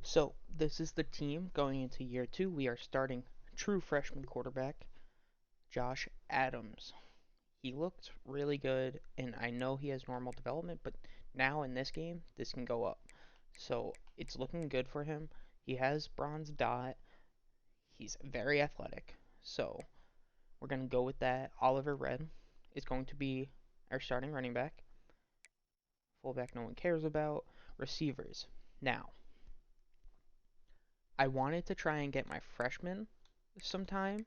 So, this is the team going into year two. We are starting true freshman quarterback, Josh Adams. He looked really good, and I know he has normal development, but now in this game, this can go up. So, it's looking good for him. He has bronze dot. He's very athletic. So, we're going to go with that. Oliver Red is going to be our starting running back. Fullback, no one cares about. Receivers. Now, I wanted to try and get my freshmen some time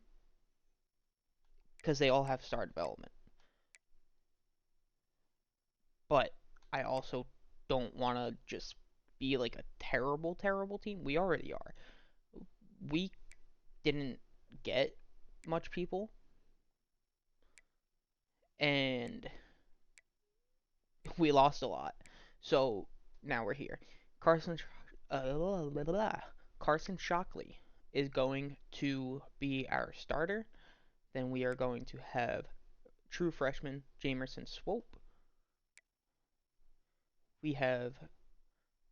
because they all have star development. But I also don't want to just be like a terrible, terrible team. We already are. We didn't get much people, and we lost a lot. So now we're here. Carson, blah, blah, blah. Carson Shockley is going to be our starter. Then we are going to have true freshman Jamerson Swope. We have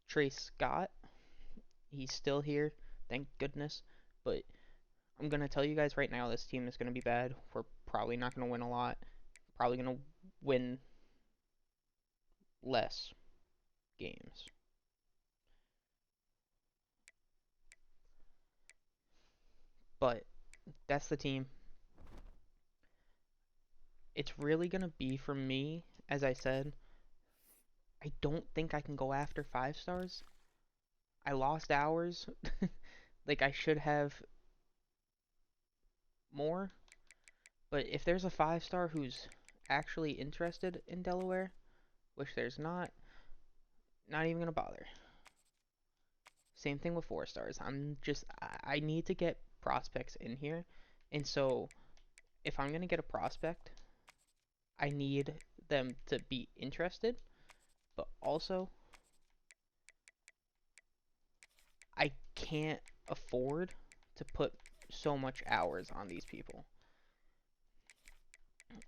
Trace Scott. He's still here, thank goodness. But I'm going to tell you guys right now this team is going to be bad. We're probably not going to win a lot. Probably going to win less games. But that's the team. It's really going to be for me, as I said, I don't think I can go after 5 stars. I lost hours. Like, I should have more. But if there's a 5 star who's actually interested in Delaware, which there's not even going to bother. Same thing with 4 stars. I need to get prospects in here. And so if I'm going to get a prospect, I need them to be interested, but also I can't afford to put so much hours on these people.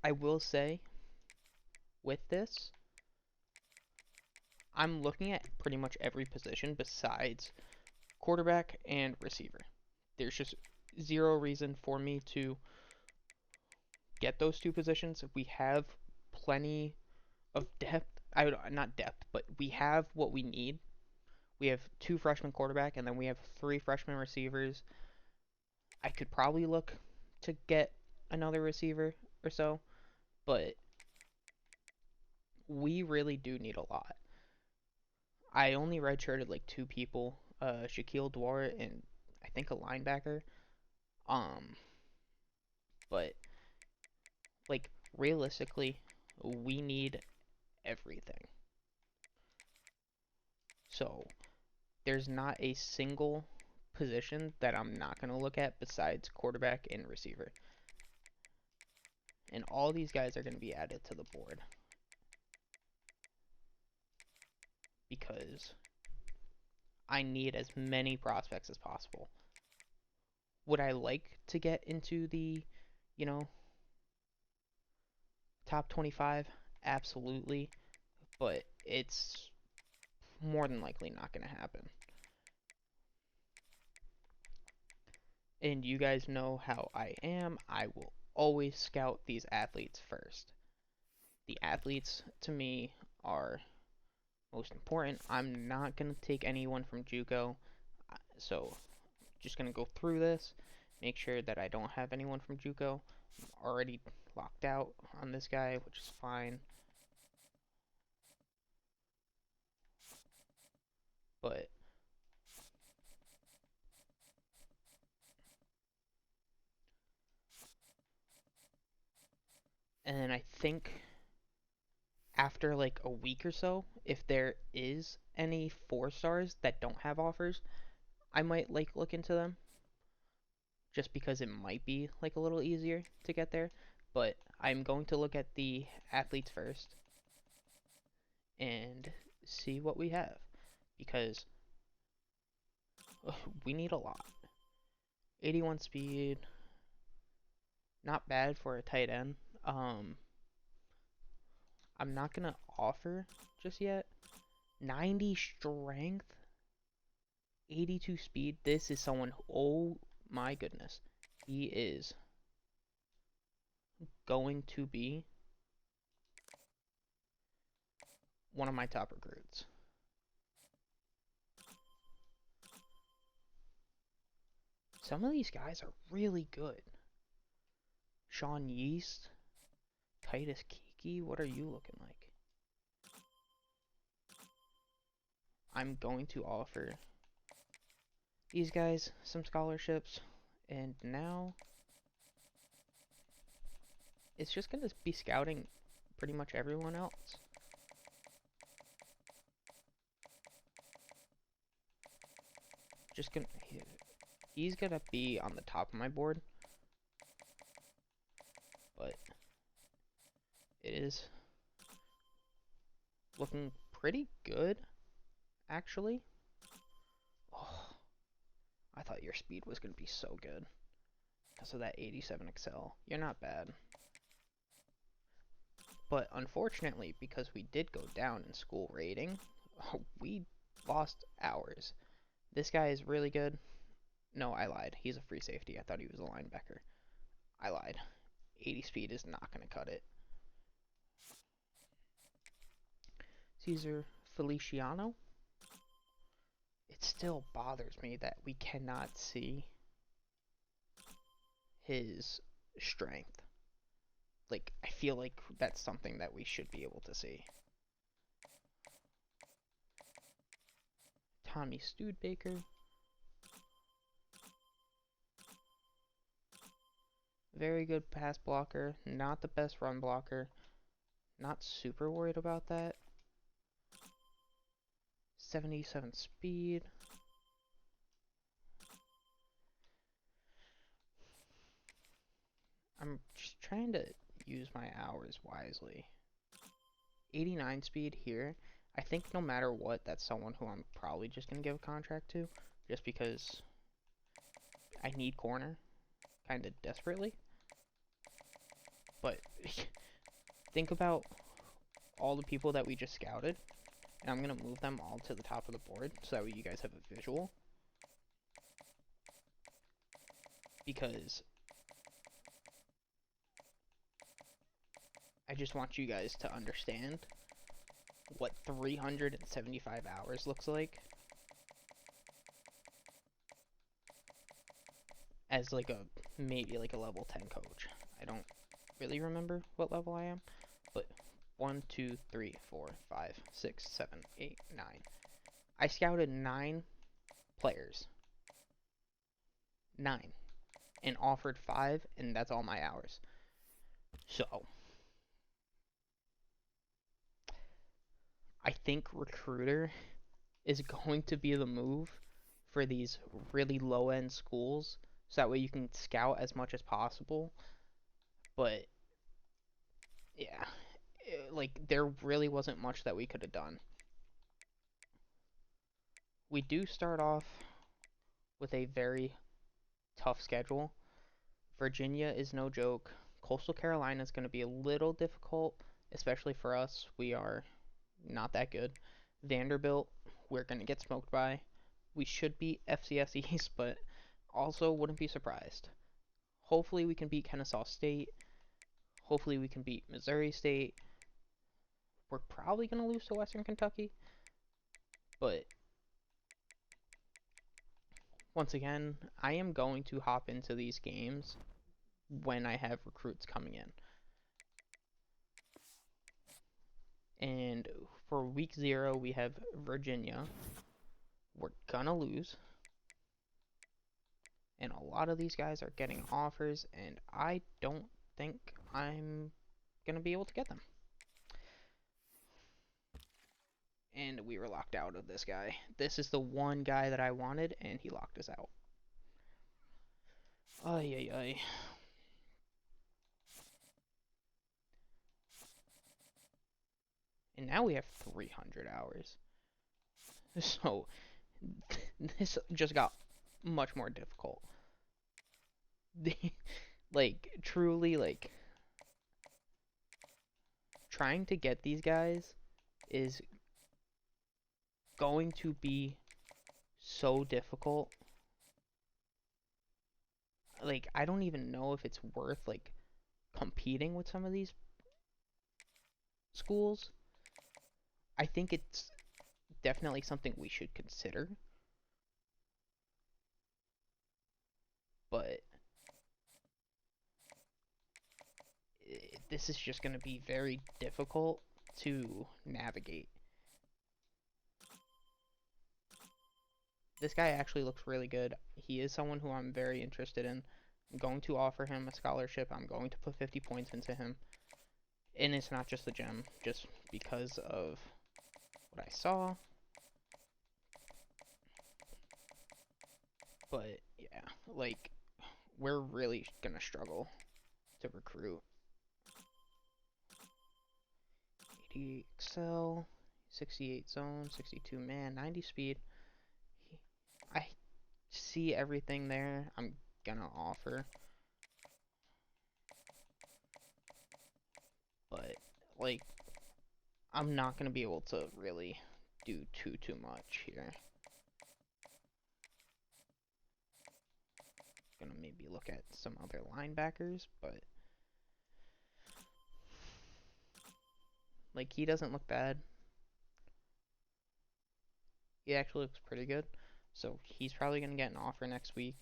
I will say with this, I'm looking at pretty much every position besides quarterback and receiver. There's just zero reason for me to get those 2 positions. We have plenty of depth. Not depth, but we have what we need. We have 2 freshmen quarterback, and then we have 3 freshmen receivers. I could probably look to get another receiver or so, but we really do need a lot. I only redshirted like 2 people, Shaquille Dwar and I think a linebacker. Um, but like realistically, we need everything. So there's not a single position that I'm not going to look at besides quarterback and receiver. And all these guys are going to be added to the board because I need as many prospects as possible. Would I like to get into the, you know, top 25? Absolutely. But it's more than likely not going to happen. And you guys know how I am. I will always scout these athletes first. The athletes, to me, are most important. I'm not going to take anyone from JUCO. So, just going to go through this, make sure that I don't have anyone from JUCO. I'm already locked out on this guy, which is fine. But and then I think after like a week or so, if there is any 4 stars that don't have offers, I might like look into them just because it might be like a little easier to get there. But I'm going to look at the athletes first and see what we have because we need a lot. 81 speed, not bad for a tight end. I'm not gonna offer just yet. 90 strength. 82 speed. This is someone, oh my goodness. He is going to be one of my top recruits. Some of these guys are really good. Sean Yeast, Titus Kiki, what are you looking like? I'm going to offer these guys some scholarships, and now it's just going to be scouting pretty much everyone else. Just gonna, he's gonna be on the top of my board, but it is looking pretty good, actually. Oh, I thought your speed was gonna be so good because of that 87 Excel. You're not bad. But unfortunately, because we did go down in school rating, we lost hours. This guy is really good. No, I lied. He's a free safety. I thought he was a linebacker. I lied. 80 speed is not going to cut it. Caesar Feliciano. It still bothers me that we cannot see his strength. Like, I feel like that's something that we should be able to see. Tommy Studebaker. Very good pass blocker. Not the best run blocker. Not super worried about that. 77 speed. I'm just trying to use my hours wisely. 89 speed here. I think no matter what, that's someone who I'm probably just going to give a contract to. Just because I need corner. Kind of desperately. But think about all the people that we just scouted. And I'm going to move them all to the top of the board so that way you guys have a visual. Because I just want you guys to understand what 375 hours looks like as like a maybe like a level 10 coach. I don't really remember what level I am, but 1, 2, 3, 4, 5, 6, 7, 8, 9. I scouted 9 players. 9. And offered 5, and that's all my hours. So I think recruiter is going to be the move for these really low end schools, so that way you can scout as much as possible. But yeah, like there really wasn't much that we could have done. We do start off with a very tough schedule. Virginia is no joke. Coastal Carolina is going to be a little difficult, especially for us. We are not that good. Vanderbilt, we're going to get smoked by. We should beat FCS East, but also wouldn't be surprised. Hopefully we can beat Kennesaw State. Hopefully we can beat Missouri State. We're probably going to lose to Western Kentucky. But once again, I am going to hop into these games when I have recruits coming in. And for week 0, we have Virginia. We're gonna lose. And a lot of these guys are getting offers, and I don't think I'm gonna be able to get them. And we were locked out of this guy. This is the one guy that I wanted, and he locked us out. Ay, ay, ay. And now we have 300 hours. So, this just got much more difficult. Like, truly, like, trying to get these guys is going to be so difficult. Like, I don't even know if it's worth, like, competing with some of these schools. I think it's definitely something we should consider, but this is just going to be very difficult to navigate. This guy actually looks really good. He is someone who I'm very interested in. I'm going to offer him a scholarship. I'm going to put 50 points into him. And it's not just the gem, just because of what I saw. But yeah, like, we're really gonna struggle to recruit. 80 excel, 68 zone, 62 man, 90 speed. I see everything there. I'm gonna offer, but like, I'm not gonna be able to really do too much here. Gonna maybe look at some other linebackers, but like, he doesn't look bad. He actually looks pretty good. So he's probably gonna get an offer next week.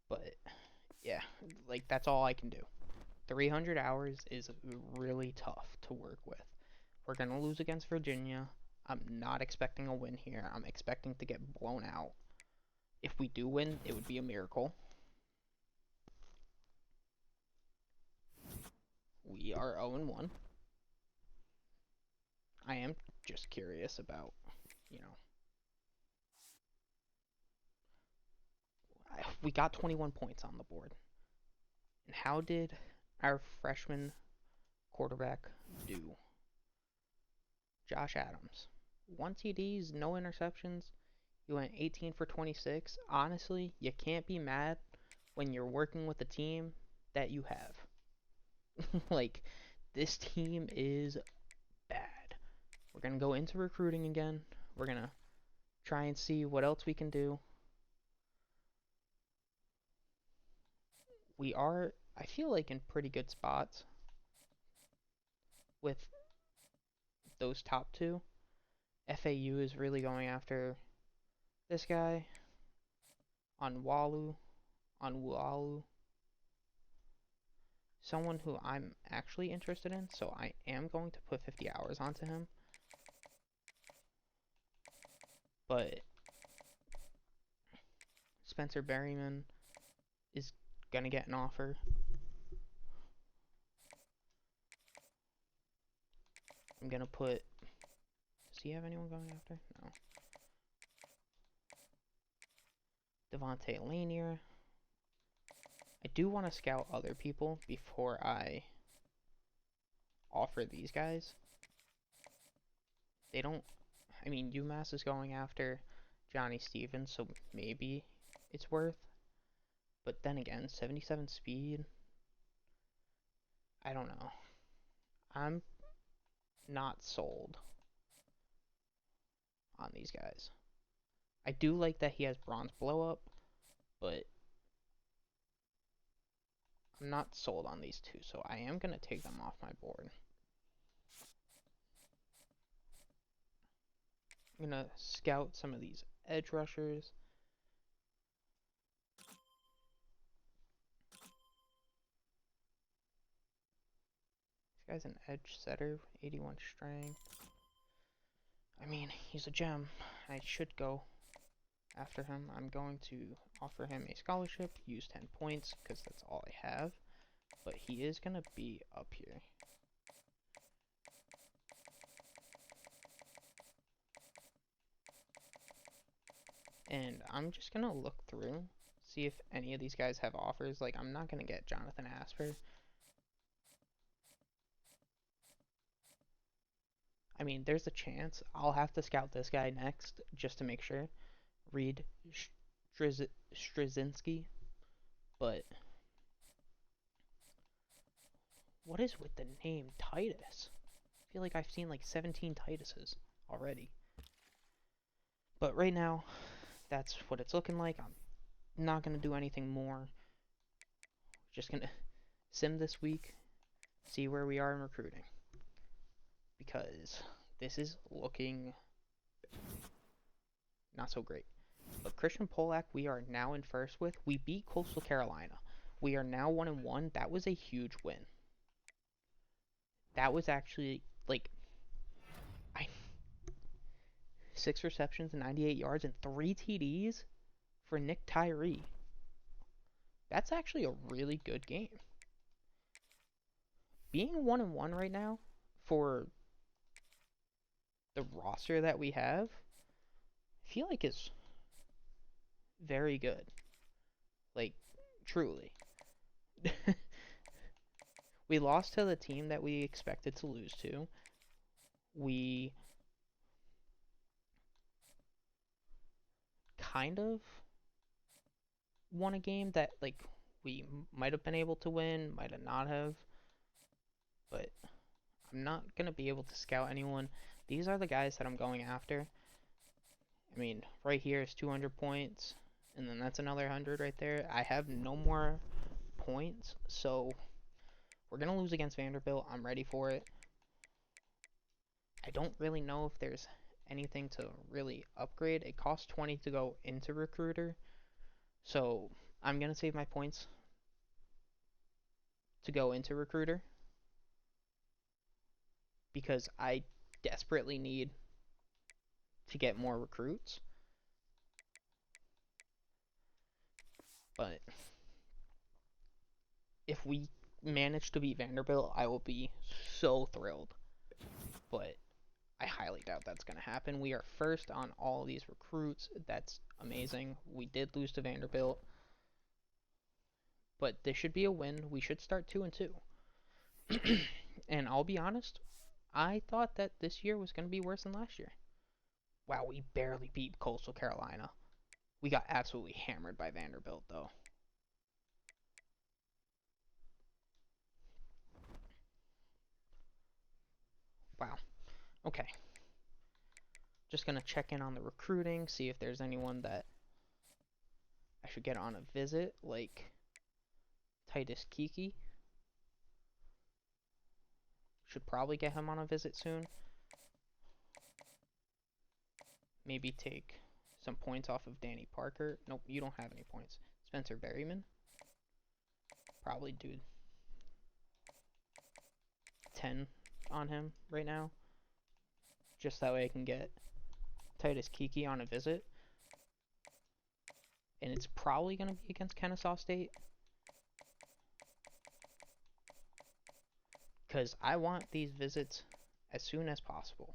But yeah, like, that's all I can do. 300 hours is really tough to work with. We're going to lose against Virginia. I'm not expecting a win here. I'm expecting to get blown out. If we do win, it would be a miracle. We are 0-1. I am just curious about, you know, we got 21 points on the board. And how did our freshman quarterback do? Josh Adams. 1 TDs, no interceptions. He went 18 for 26. Honestly, you can't be mad when you're working with the team that you have. Like, this team is bad. We're going to go into recruiting again. We're going to try and see what else we can do. We are, I feel like, in pretty good spots with those top two. FAU is really going after this guy on Walu, someone who I'm actually interested in, so I am going to put 50 hours onto him. But Spencer Berryman is gonna get an offer. I'm gonna put. Does he have anyone going after? No. Devontae Lanier. I do want to scout other people before I offer these guys. They don't. I mean, UMass is going after Johnny Stevens, so maybe it's worth. But then again, 77 speed. I don't know. I'm not sold on these guys. I do like that he has bronze blow up, but I'm not sold on these two, so I am going to take them off my board. I'm going to scout some of these edge rushers. This guy's an edge setter, 81 strength. I mean, he's a gem. I should go after him. I'm going to offer him a scholarship, use 10 points, because that's all I have. But he is going to be up here. And I'm just going to look through, see if any of these guys have offers. Like, I'm not going to get Jonathan Asper. I mean, there's a chance. I'll have to scout this guy next just to make sure. Reed Straczynski. But what is with the name Titus? feel like I've seen like 17 Tituses already. But right now, that's what it's looking like. I'm not going to do anything more. Just going to sim this week, see where we are in recruiting. Because this is looking not so great. But Christian Polak, we are now in first with. We beat Coastal Carolina. We are now 1-1. That was a huge win. That was actually like 6 receptions, 98 yards, and 3 TDs for Nick Tyree. That's actually a really good game. Being 1-1 right now for the roster that we have, I feel like is very good. Like, truly. We lost to the team that we expected to lose to. We kind of won a game that, like, we might have been able to win, might have not have. But I'm not going to be able to scout anyone. These are the guys that I'm going after. I mean, right here is 200 points, and then that's another 100 right there. I have no more points, so we're going to lose against Vanderbilt. I'm ready for it. I don't really know if there's anything to really upgrade. It costs 20 to go into Recruiter, so I'm going to save my points to go into Recruiter because I desperately need to get more recruits. But if we manage to beat Vanderbilt, I will be so thrilled. But I highly doubt that's going to happen. We are first on all these recruits. That's amazing. We did lose to Vanderbilt. But this should be a win. We should start 2-2. And I'll be honest, I thought that this year was going to be worse than last year. Wow, we barely beat Coastal Carolina. We got absolutely hammered by Vanderbilt, though. Wow. Okay. Just going to check in on the recruiting, see if there's anyone that I should get on a visit, like Titus Kiki. Should probably get him on a visit soon. Maybe take some points off of Danny Parker. Nope, you don't have any points. Spencer Berryman. Probably do 10 on him right now. Just that way I can get Titus Kiki on a visit. And it's probably going to be against Kennesaw State. Because I want these visits as soon as possible.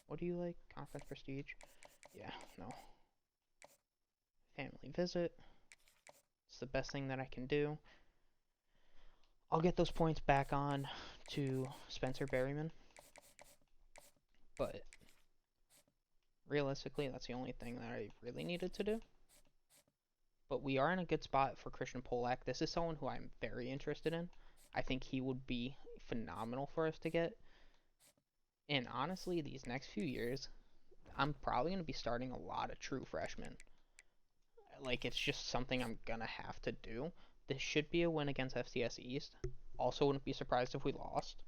What do you like? Conference prestige? Yeah, no. Family visit. It's the best thing that I can do. I'll get those points back on to Spencer Berryman. But realistically, that's the only thing that I really needed to do. But we are in a good spot for Christian Polak. This is someone who I'm very interested in. I think he would be phenomenal for us to get. And honestly, these next few years, I'm probably going to be starting a lot of true freshmen. Like, it's just something I'm going to have to do. This should be a win against FCS East. Also, wouldn't be surprised if we lost.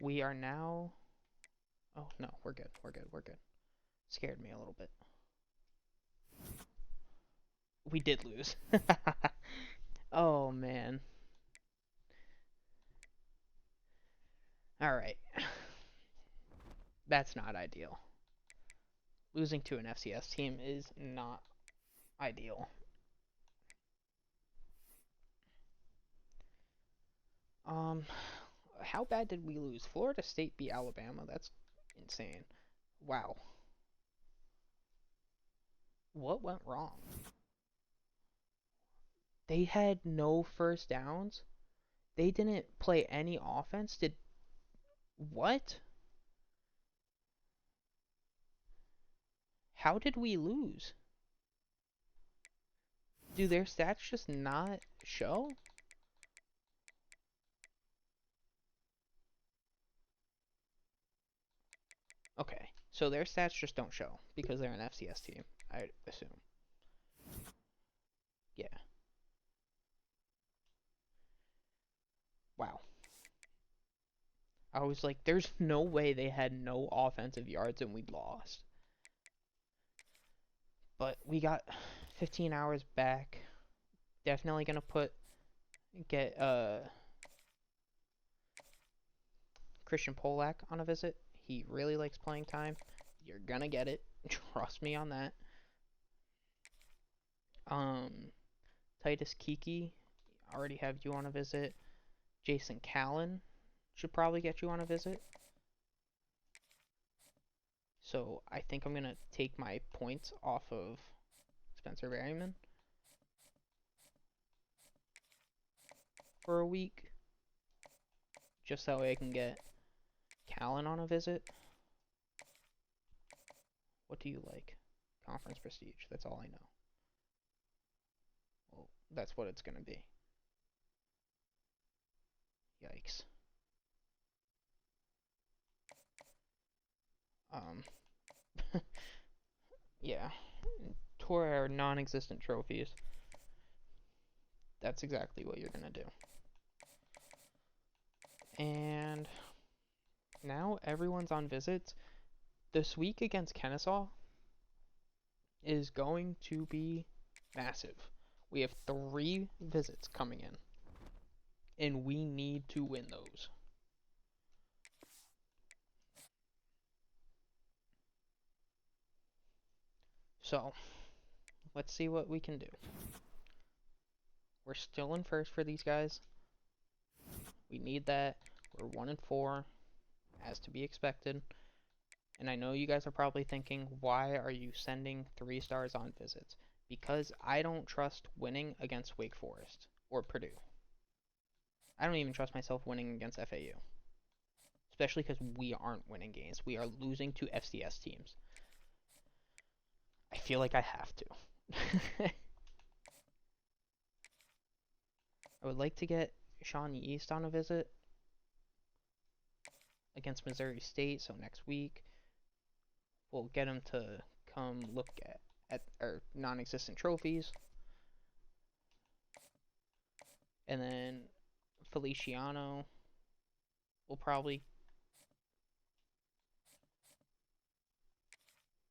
We are now... Oh, no, we're good. We're good. We're good. Scared me a little bit. We did lose. Oh, man. Alright. That's not ideal. Losing to an FCS team is not ideal. How bad did we lose? Florida State beat Alabama. That's insane. Wow. What went wrong? They had no first downs. They didn't play any offense. Did what? How did we lose? Do their stats just not show? So their stats just don't show because they're an FCS team, I assume. Yeah. Wow. I was like, there's no way they had no offensive yards and we lost. But we got 15 hours back. Definitely gonna get Christian Polak on a visit. He really likes playing time. You're gonna get it. Trust me on that. Um, Titus Kiki, already have you on a visit. Jason Callan should probably get you on a visit. So I think I'm gonna take my points off of Spencer Berryman for a week, just that way I can get Callan on a visit. What do you like? Conference prestige. That's all I know. Well, that's what it's gonna be. Yikes. Um, yeah. Tore our non-existent trophies. That's exactly what you're gonna do. And now everyone's on visits. This week against Kennesaw is going to be massive. We have 3 visits coming in, and we need to win those. So, let's see what we can do. We're still in first for these guys. We need that. We're 1-4, as to be expected. And I know you guys are probably thinking, why are you sending 3 stars on visits? Because I don't trust winning against Wake Forest or Purdue. I don't even trust myself winning against FAU. Especially because we aren't winning games. We are losing to FCS teams. I feel like I have to. I would like to get Sean East on a visit against Missouri State, so next week we'll get him to come look at our non-existent trophies. And then Feliciano will probably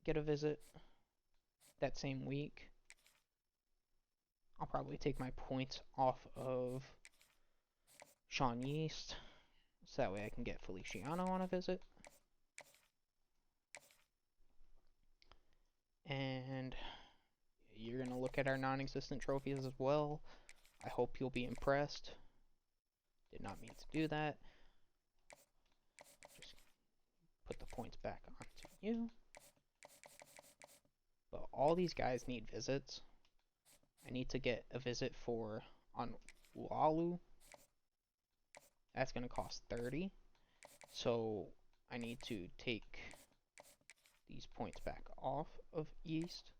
get a visit that same week. I'll probably take my points off of Sean Yeast, so that way I can get Feliciano on a visit. And you're going to look at our non-existent trophies as well. I hope you'll be impressed. Did not mean to do that. Just put the points back onto you. But all these guys need visits. I need to get a visit for Onwalu. That's going to cost 30. So I need to take these points back off of East.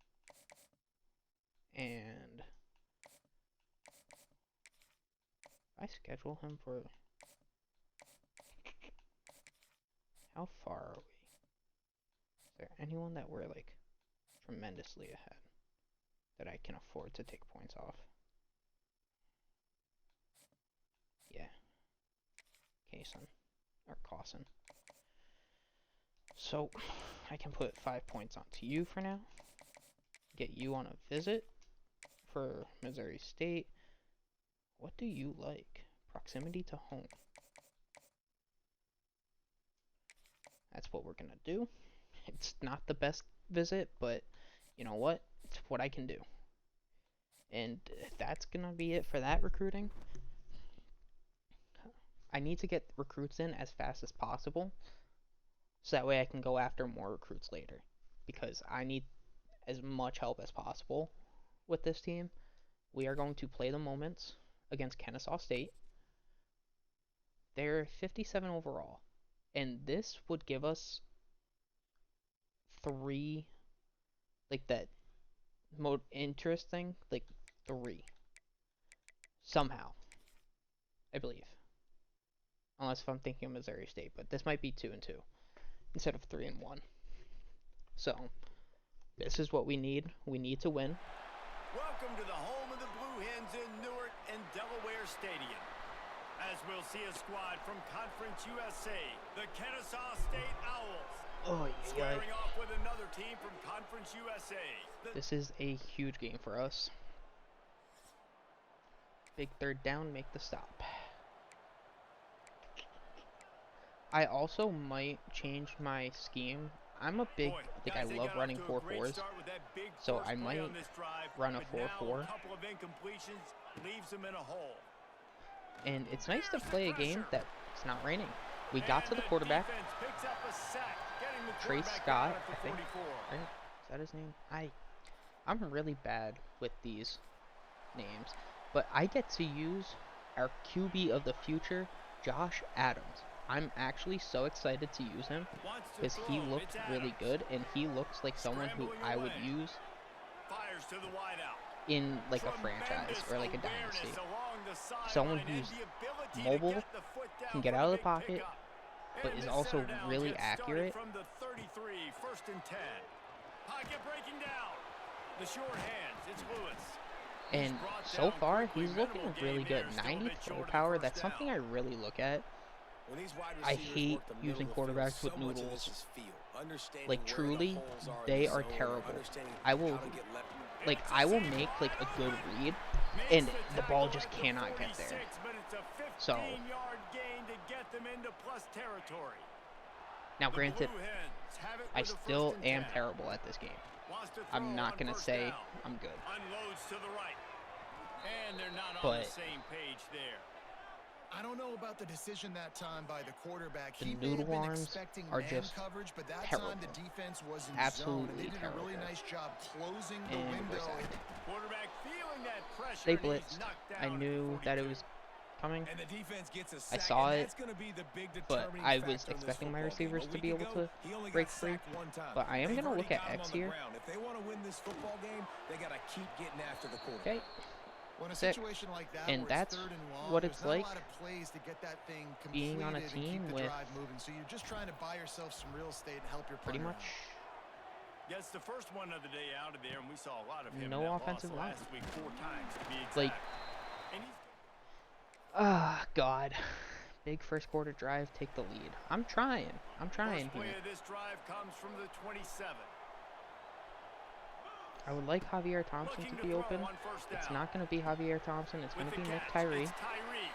And I schedule him for... How far are we? Is there anyone that we're like tremendously ahead that I can afford to take points off? Yeah. Kaysen. Or Clausen. So, I can put 5 points onto you for now. Get you on a visit for Missouri State. What do you like? Proximity to home. That's what we're going to do. It's not the best visit, but you know what? It's what I can do. And that's going to be it for that recruiting. I need to get recruits in as fast as possible, so that way I can go after more recruits later. Because I need as much help as possible with this team. We are going to play the Moments against Kennesaw State. They're 57 overall. And this would give us 3, like that most interesting, like 3. Somehow. I believe. Unless if I'm thinking of Missouri State, but this might be 2-2 instead of 3-1. So, this is what we need. We need to win. Welcome to the home of the Blue Hens in Newark and Delaware Stadium. As we'll see a squad from Conference USA, the Kennesaw State Owls. Oh, Squaring off with another team from Conference USA. This is a huge game for us. Big third down, make the stop. I also might change my scheme. I'm a big, I love running 4-4s, so I might run a 4-4. And it's nice to play a game that it's not raining. We got to the quarterback. Trace Scott, I think. Right? Is that his name? I'm really bad with these names. But I get to use our QB of the future, Josh Adams. I'm actually so excited to use him because he looked really good, and he looks like someone who I would use in like a franchise or like a dynasty. Someone who's mobile, can get out of the pocket, but is also really accurate. And so far, he's looking really good. 90 throw power, that's something I really look at. I hate using quarterbacks with noodles. Like, truly, they are terrible. I will make, like, a good read, and the ball just cannot get there. So, now granted, I still am terrible at this game. I'm not going to say I'm good. But I don't know about the decision that time by the quarterback. The noodle arms are just coverage, but that terrible. time the defense was in Absolutely zone, and they did terrible. a really nice job closing the And window. Quarterback feeling that pressure. They blitzed. I knew that it was coming. And the defense gets a I sack, saw and it, that's gonna be the big but determining I factor was in this expecting my football receivers game. A to be week able ago, to he only break got free. sacked one time. But I am They've going to look already at got him X on the here. ground. If they want to win this football game, they got to keep getting after the quarterback. Okay. When a Sick. situation like that, And where that's it's third and long, what it's there's like not a lot of plays to get that thing being on a completed and team keep the with drive moving. So you're just trying to buy yourself some real estate and help your pretty punter much out. Gets the first one of the day out of there, and we saw a lot of him. no in that offensive loss line. last week, 4 times to be exact. Like, And he's God. Big first quarter drive, take the lead. I'm trying First here. play of this drive comes from the 27. I would like Javier Thompson Looking to to be throw open. on first It's down. not going to be Javier Thompson. It's going With to be the Nick catch, Tyree. it's Tyree.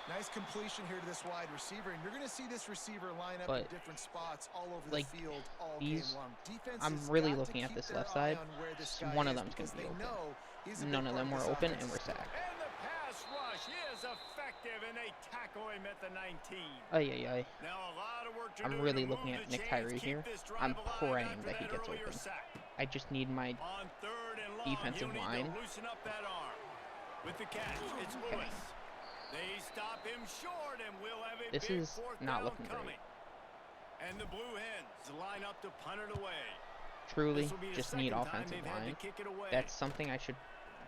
Nice completion here to this wide receiver, and you're going to see this receiver line up But, in different spots all over like, the field all these- game long. Defense I'm has really got to looking at keep this their left eye side. on where this Just guy one of is them's going because to be they open. know he's a None big of part them were this open, offense. and we're sacked. And the pass rush is effective, and they tackle him at the 19. Ay. Now a lot of work to I'm do really to looking move at the Nick chains, Tyree keep here. this drive I'm alive praying after that he that gets earlier open. sack. I just need my On third and long, defensive he'll line. need to loosen up that arm. With the catch, it's Lewis. They stop him short, and we'll have a This big is fourth not down looking coming. great. And the Blue Hens line up to punt it away. Truly This will be the just need second time offensive they've had to line. kick it away. That's something I should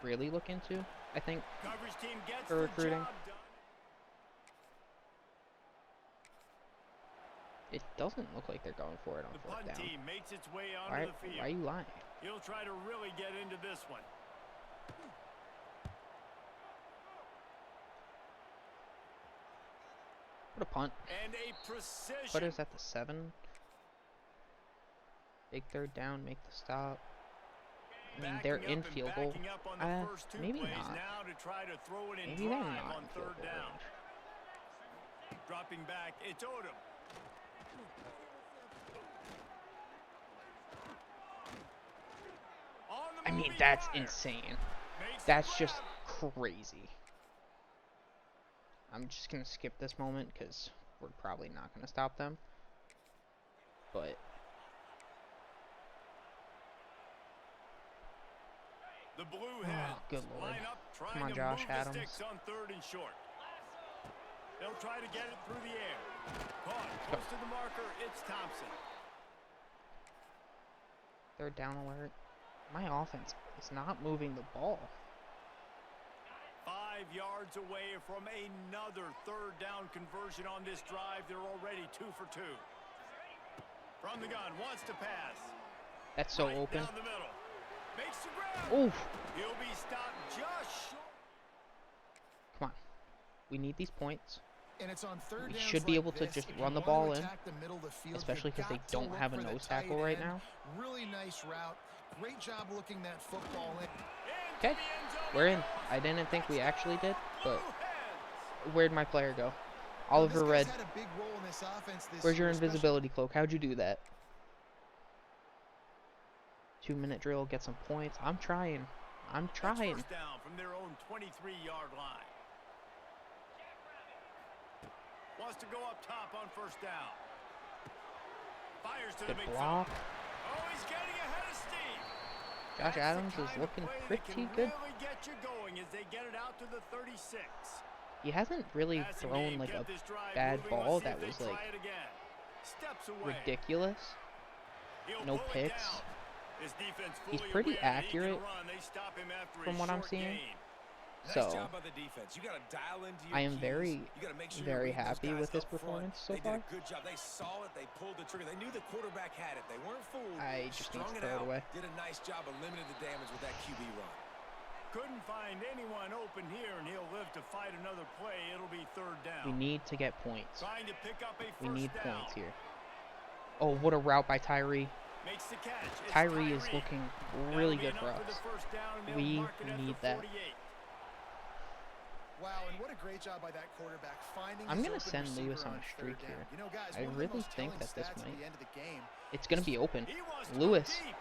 really look into, I think, Coverage team gets for the recruiting. job done. It doesn't look like they're going for it on The fourth punt down. team makes its way onto Why the field. are you lying? He'll try to really get into this one. What a punt. And a precision. What is that, the 7? Big third down, make the stop. I mean, they're in field goal. Maybe not. Now to try to throw it in Maybe they're drive not on in field third goal down. range. Dropping back, it's Odom. I mean, that's insane. That's just crazy. I'm just going to skip this moment because we're probably not going to stop them. But The Blue Hens good Lord. line up trying Come on, to Josh move Adams. the sticks on third and short. They'll try to get it through the air. Caught close to the marker, it's Thompson. third down alert. My offense is not moving the ball. 5 yards away from another third down conversion on this drive. They're already 2 for 2. From the gun, wants to pass. That's so Right open. down the middle. Makes the grab. Oof. He'll be stopped just short. Come on. We need these points. And it's on third We downs should be like able to this, just if you run the want ball to in, attack the middle of the field, especially you've because they got to don't look have a for the nose tight tackle right end. now. Really nice route. Great job looking that football in. Okay, we're in. I didn't think we actually did, but where'd my player go? Oliver Red. Had a big role in this offense this Where's your year, invisibility cloak? How'd you do that? 2-minute drill, get some points. I'm trying. I'm trying. First down from their own 23-yard line. Wants to go up top on first down. Fires to the Good big block. fella. Oh, he's getting ahead of steam. Josh Adams is looking pretty good. Really get you going as they get it out to the 36. He hasn't really Passing thrown game like a kept this drive bad moving. ball Let's see that if they was try like it again. Steps away. ridiculous. He'll No pull it picks. down. His defense He's fully pretty aware that he can accurate run. They stop him after from a what I'm short seeing. gain. Nice So job by the defense. You got to dial into your I am keys. very, You gotta make sure very you're reading those happy guys with his up front. performance so They far. did a good job. They saw it. They pulled the trigger. They knew the quarterback had it. They weren't fooled. I just need Strung to it throw it out. away. Did a nice job of limiting the damage with that QB run. Couldn't find anyone open here, and he'll live to fight another play. It'll be third down. We need to get points. Trying to pick up a We first need down. points here. Oh, what a route by Tyree. Makes the catch. It's Tyree is looking really That'll be good for enough the us. first down, and they'll We mark it at the need that. 48. Wow, and what a great job by that quarterback finding I'm his gonna open send receiver Lewis on a third streak down. here. You know, guys, I one of the really most think telling that this stats at might. the end of the game. It's going to be open. He wants to go Lewis. deep.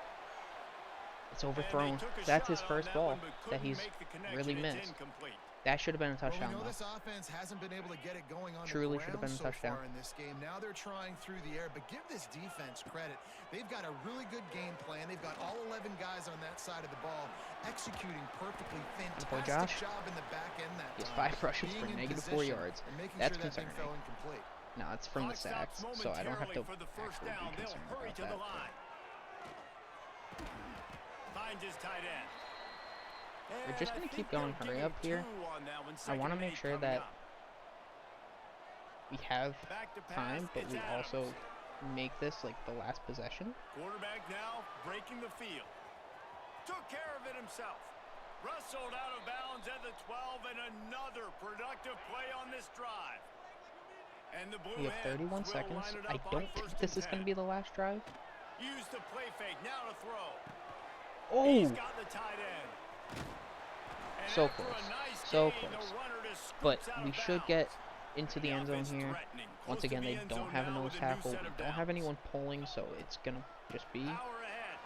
It's And they overthrown. took a That's shot his on first that ball one, but that couldn't he's make the connection. really It's missed. incomplete. That should have been a Well, we touchdown, know though. this offense hasn't been able to get it going on Truly the should have ground been a so touchdown. far in this game. Now they're trying through the air, but give this defense credit. They've got a really good game plan. They've got all 11 guys on that side of the ball executing perfectly. Poor Fantastic Josh. job in the back end that He has time. 5 rushes for Being in negative 4 position yards. and making That's sure that thing concerning. fell incomplete. No, it's from the Clock stops sacks, so I don't have to momentarily for the first actually down. be They'll concerned hurry about to that. the line. Finds his tight end. We're just And gonna I keep think going they'll hurry give up him here. 2 on that one. I want to Second make and sure 8 that coming up. we have Back to pass, time, but it's we Adams. also make this like the last possession. Quarterback now breaking the field. Took care of it himself. Wrestled out of bounds at the 12, and another productive play on this drive. And the Blue We have Hens 31 will seconds. line it I up on don't think first this and is going to 10. be the last drive. Use the play fake. Now to throw. Oh, He's got the tight end. And So after a close. nice So gain, the close. runner just but scoots out we of should bounds. get into the end zone offense here. threatening. Once Close to again, the they end don't zone have a now nose with new tackle. set We of don't have downs. anyone pulling, so it's going to just be Power ahead.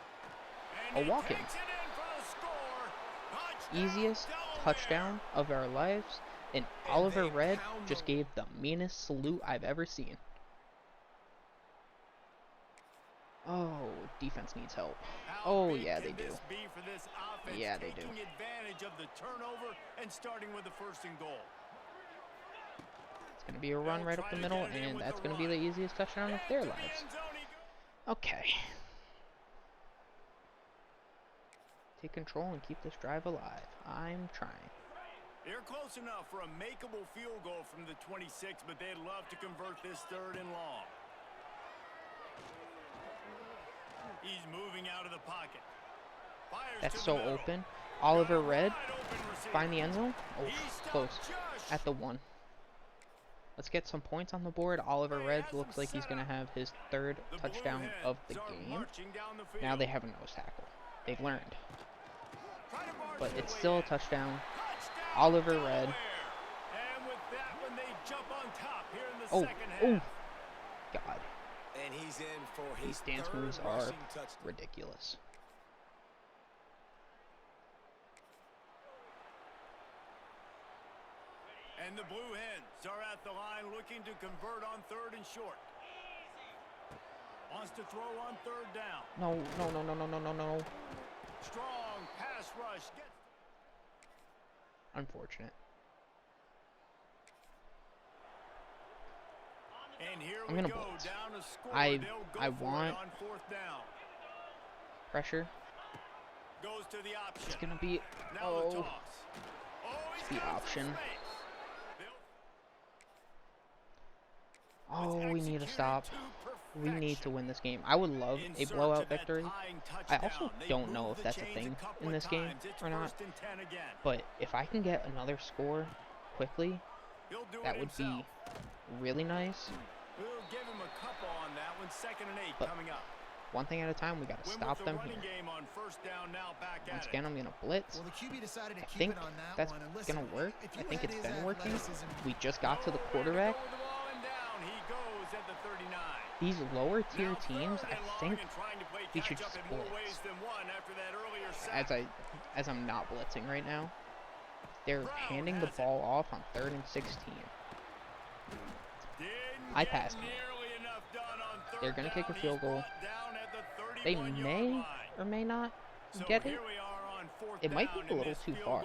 a And he walk-in. takes it in for the score. Touchdown, Easiest Delaware. touchdown of our lives. And Oliver Red just gave the meanest salute I've ever seen. Oh, defense needs help. How Oh, big yeah, can they do. this be for this offense, Yeah, they do. taking advantage of the turnover and starting with the first and goal. It's going to be a run right up the middle, and that's going to be the easiest touchdown of their lives. Okay. Take control and keep this drive alive. I'm trying. They're close enough for a makeable field goal from the 26, but they'd love to convert this third and long. He's moving out of the pocket. Fires That's to so the middle. open. Oliver Got a Red, wide open receiver. find the end zone. Oh, He's stopped close. just At the 1. Let's get some points on the board. Oliver Red looks like he's going to have his 3rd The touchdown Blue of the Hens are game. marching down the field. Now they have a nose tackle. They've learned. Trying to march But their it's way still a in. touchdown. Touchdown, Oliver Delaware. Red. And with that one, they jump on top here in the Oh, second half. oh, God. And he's in for These his dance third moves are rushing touchdown. ridiculous. And the Blue Hens are at the line looking to convert on 3rd and short. Wants to throw on 3rd down. No, no, no, no, no, no, no, no. Strong pass rush. Gets Unfortunate. and here I'm we gonna go blitz. down to score. I They'll go for want it on 4th down. pressure. Goes to the option. It's gonna be Now the oh toss. Oh, he's the got some option. space. They'll Oh, we need to execute it stop. to perfection. We need to win this game. I would love a blowout victory. I also don't know if that's a thing in this game or not. But if I can get another score quickly, that would be really nice. We'll give him a couple on that one. 2nd and 8 But coming up. one thing at a time, we got to stop them here. Once again, I'm going to blitz. Well, the QB decided to I keep think it on that that's one. And going listen, to work. if I you think had it's his been working. athleticism- We just got to the quarterback. These lower tier teams, I think we should just blitz. As I'm not blitzing right now, they're handing the ball off on 3rd and 16. I passed him. They're going to kick a field goal. They may or may not get it. It might be a little too far.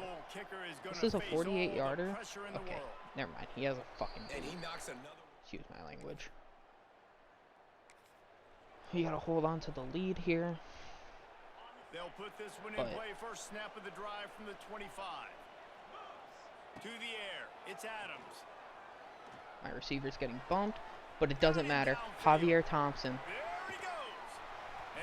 This is a 48-yarder. Okay, never mind. He has a fucking And he boot. knocks another. Excuse my language. You gotta hold on to the lead here. They'll put this one in But- play. First snap of the drive from the 25. To the air. It's Adams. My receiver's getting bumped, but it doesn't matter. Javier Thompson, There he goes.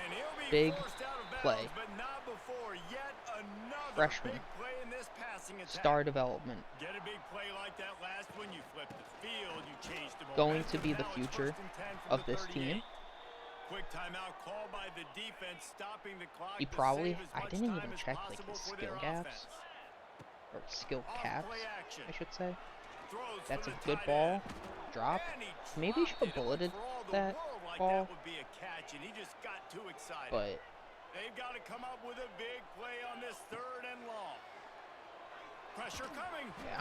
And he'll be Big forced out of bounds, play. but not before yet another Freshman. big play in this passing attack. star development. Get a big play like that last one, you flip the field, you change the Going to momentum. be the Now it's future 1st and 10 from of the this 38. team. Quick timeout call by the defense, stopping the clock. He to probably, save as I much didn't time even as check like possible his for skill their gaps, offense. or skill Off caps, play action. I should say. Throws for That's a the good tight ball. end. Drop. And he Maybe he dropped should have it. bulleted For all the that world, like ball, that would be a catch, and he just got too excited. but They've got to come up with a big play on this 3rd and long. Pressure coming. yeah,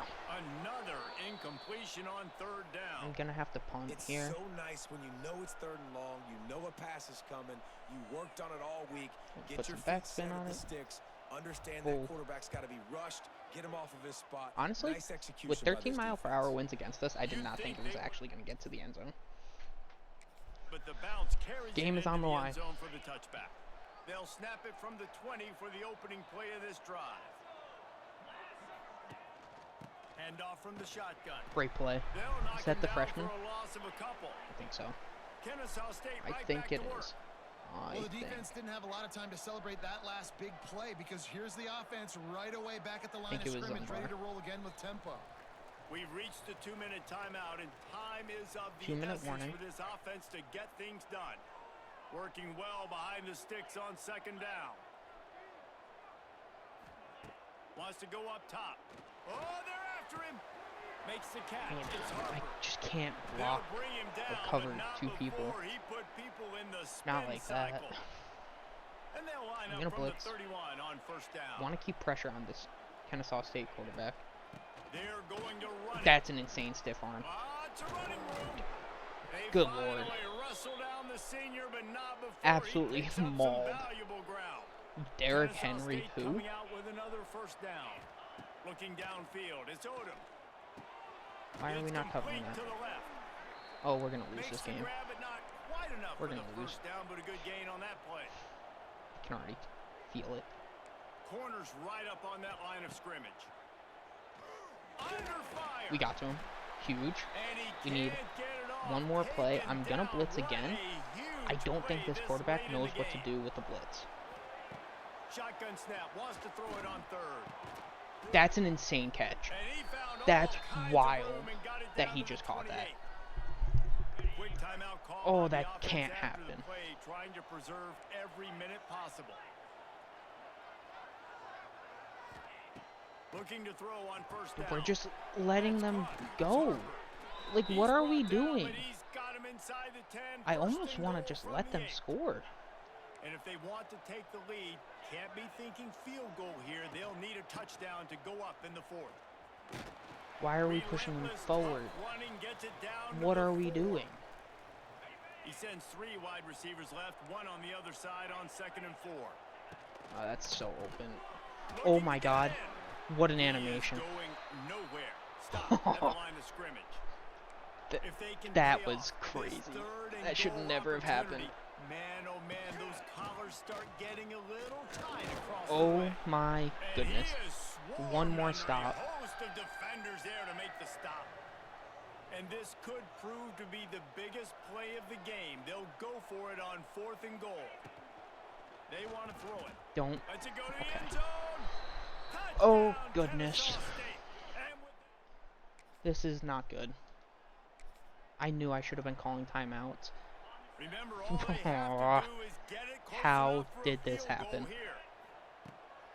Another incompletion on 3rd down. I'm gonna have to punt It's here. so nice when you know it's 3rd and long, you know a pass is coming, you worked on it all week, get Put your some feet backspin set on at the it. sticks, understand Oh. that quarterback's got to be rushed, get him off of his spot. Honestly, Nice execution with by 13 this mile per defense. hour winds against us, I did not think it was actually gonna get to the end zone. But the bounce carries Game it is on into the end line. zone for the touchback. They'll snap it from the 20 for the opening play of this drive. Hand off from the shotgun. Great play. They'll knock Is that him the down freshman? for a loss of a couple. I think so. Kennesaw State I right think back it to work. is. Well, I the think. defense didn't have a lot of time to celebrate that last big play because here's the offense right away back at the line Think of it was scrimmage, Zumbar. ready to roll again with tempo. We've reached the 2-minute timeout, and time is of the 2-minute essence warning. for this offense to get things done. Working well behind the sticks on 2nd down. Wants to go up top. Oh, they're after him. Makes the catch. Man, It's I Harper. just can't They'll block bring him down, or but cover not 2 people. before he put people in the spin Not like that. cycle. And they'll line I'm up gonna from blitz. the 31 on 1st down. Want to keep pressure on this Kennesaw State quarterback. They're going to run it. That's an insane stiff arm. It's a running room. They Good finally lord. wrestle down the senior, but not before Absolutely he picks up some mauled. valuable ground. Derrick Kennesaw Henry, State who? coming out with another 1st down. Looking downfield, it's Odom. Why are we It's not covering complete that? to the left. Oh, we're gonna lose Makes this the game. grab, but not quite enough We're for the gonna lose. 1st down, but a good gain on that play. I can already feel it. Corners right up on that line of scrimmage. Under fire. We got to him. Huge. And he We need can't get it off. one more play. Taken I'm gonna down. blitz What again. a huge I don't think play this quarterback late in knows the what to game. do with the blitz. Shotgun snap, wants to throw it on 3rd. That's an insane catch. And he found all That's kinds of wild room and got it that down he to the just caught that. 28. Quick timeout call Oh, by the that offense can't after the happen. play, trying to preserve every minute possible. Looking to throw on 1st down. We're just letting them It's go. Harper. Like, He's what are we brought down, doing? but he's got him inside the 10. I First almost and want to goal just from let the them 8. score. And if they want to take the lead, can't be thinking field goal here. They'll need a touchdown to go up in the 4th. Why are we pushing them Relentless forward? tough running gets it down to What the are we 4. doing? He sends 3 wide receivers left, 1 on the other side on 2nd and 4. Oh, that's so open. Oh my god. What an animation. He is going nowhere. Stop at the line of scrimmage. Th- If they can that pay was off crazy. this 3rd and That should goal never have happened. opportunity, Man, oh man, those collars start getting a little tight across the Oh way. my And goodness. he is swarmed One more under stop. A host of defenders there to make the stop. And this could prove to be the biggest play of the game. They'll go for it on 4th and goal. They want to throw it. Don't. Let's it go to the Okay. end zone. Oh, Touchdown, goodness. Kennesaw State. And with This is not good. I knew I should have been calling timeouts. remember, all they have to do is get it close How enough for a did this field goal happen? here.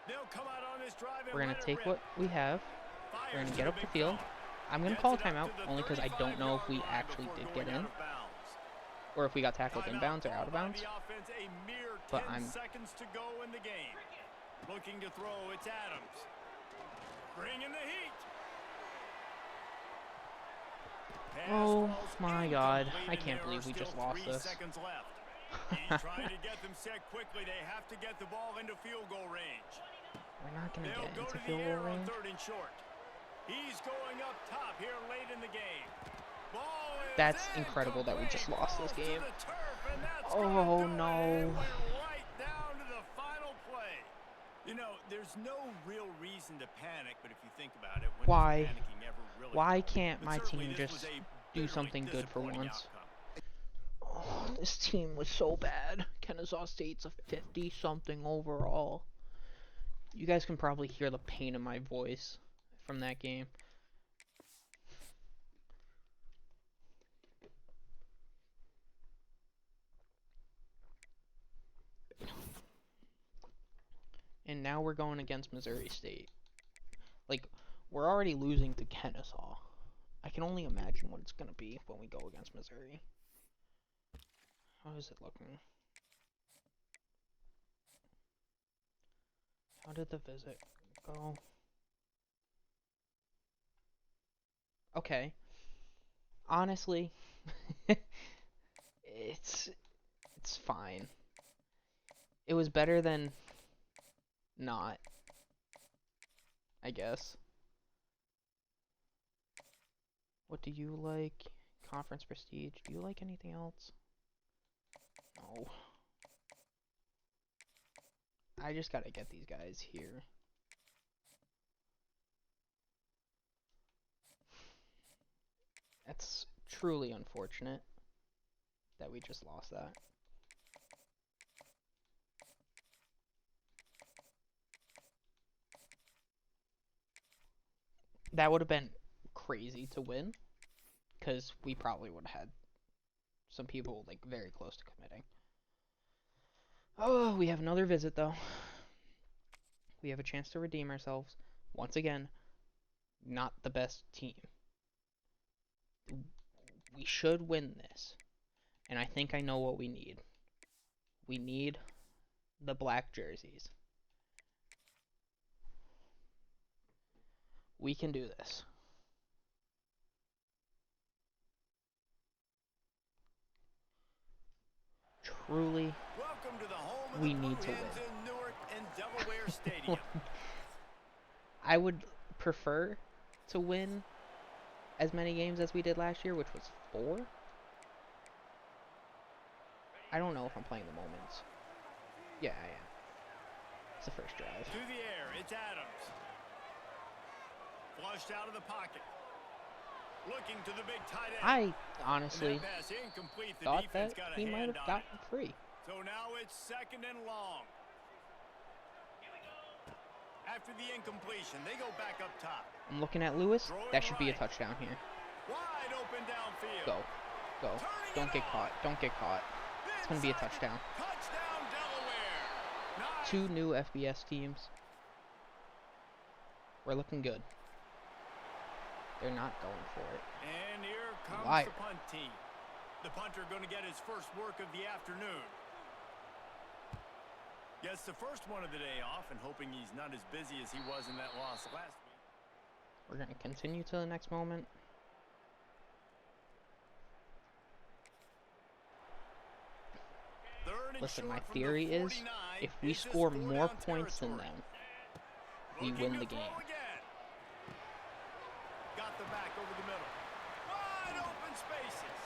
They'll come out on this drive and We're going let to it take rip. what we have. Fires We're going to to get the up the big field. fella. I'm going to Gets call it up timeout to the only because I don't know if we 35-yard line actually before did going get out in. of bounds. Or if we got tackled Timeout inbounds or out of called by bounds. the offense, a mere But 10 I'm- seconds to go in the game. Looking to throw, it's Adams. Bringing the heat. Pass Oh falls my God. incomplete, I and can't there believe are we just still lost 3 this. seconds left. He's trying to get them set quickly. They have to get the ball into field goal range. We're not going to They'll get go into to the field air goal on range. 3rd and short. He's going up top here late in the game. Ball is That's incredible that we just lost this Falls to game. the turf, and that's Oh, gonna do it. no. And we're right down to the final play. You know, there's no real reason to panic, but if you think about it, when Why? does panicking ever really Why help? can't But my certainly team this was just a do bitterly something good for disappointing once? outcome. Oh, this team was so bad. Kennesaw State's a 50-something overall. You guys can probably hear the pain in my voice from that game. And now we're going against Missouri State. Like, we're already losing to Kennesaw. I can only imagine what it's going to be when we go against Missouri. How is it looking? How did the visit go? Okay. Honestly, it's fine. It was better than not, I guess. What do you like? Conference prestige. Do you like anything else? No. I just gotta get these guys here. That's truly unfortunate that we just lost that. That would have been crazy to win, because we probably would have had some people like very close to committing. Oh, we have another visit though. We have a chance to redeem ourselves. Once again, not the best team. We should win this. And I think I know what we need. We need the black jerseys. We can do this. Truly, Welcome to the home of we the need Blue to Hens win. in Newark and Delaware Stadium. I would prefer to win as many games as we did last year, which was 4. I don't know if I'm playing the moments. Yeah, I am. It's the first drive. To the air, it's Adams. Flushed out of the pocket. Looking to the big tight end. I honestly And that pass incomplete. The thought defense that got a he might hand have on gotten it. free. So now it's 2nd and long. After the incompletion, they go back up top. I'm looking at Lewis. Throwing That should be a right. touchdown here. Wide open downfield. Go. Go. Turning Don't it get on. caught. Don't get caught. It's going to be a Inside. touchdown. Touchdown, Delaware. Nice. 2 new FBS teams. We're looking good. They're not going for it. And here comes Liar. the punt team. The punter going to get his first work of the afternoon. Gets the first one of the day off and hoping he's not as busy as he was in that loss last week. We're going to continue to the next moment. Third and Listen, my short from theory the is 49. if we Is this score 4 more down points than territory? them, we Looking win to the throw game. again. Got the back over the middle. Wide open spaces.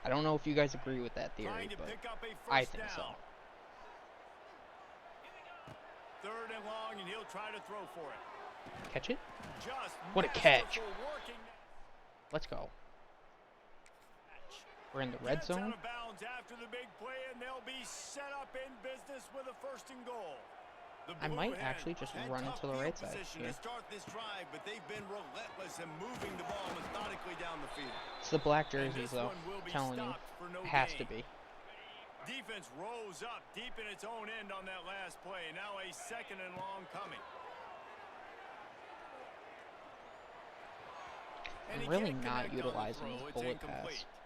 I don't know if you guys agree with that theory, Trying to but pick up a first I think down. so. 3rd and long, and he'll try to throw for it. Catch it. Just What a catch. masterful working. Let's go. We're in the red Gets zone. out of bounds after the big play, and they'll be set up in business with a 1st and goal. The I might Blue actually just Hens run had into the tough right field side position here. to start this drive, but they've been relentless in moving the ball methodically down the field. It's the black And jerseys, this though. one will be Telling you, stopped for no has to gain. be. Defense rose up deep in its own end on that last play. Now a 2nd and long coming. And I'm he really can't not connect on the utilizing throw. this It's bullet incomplete. pass.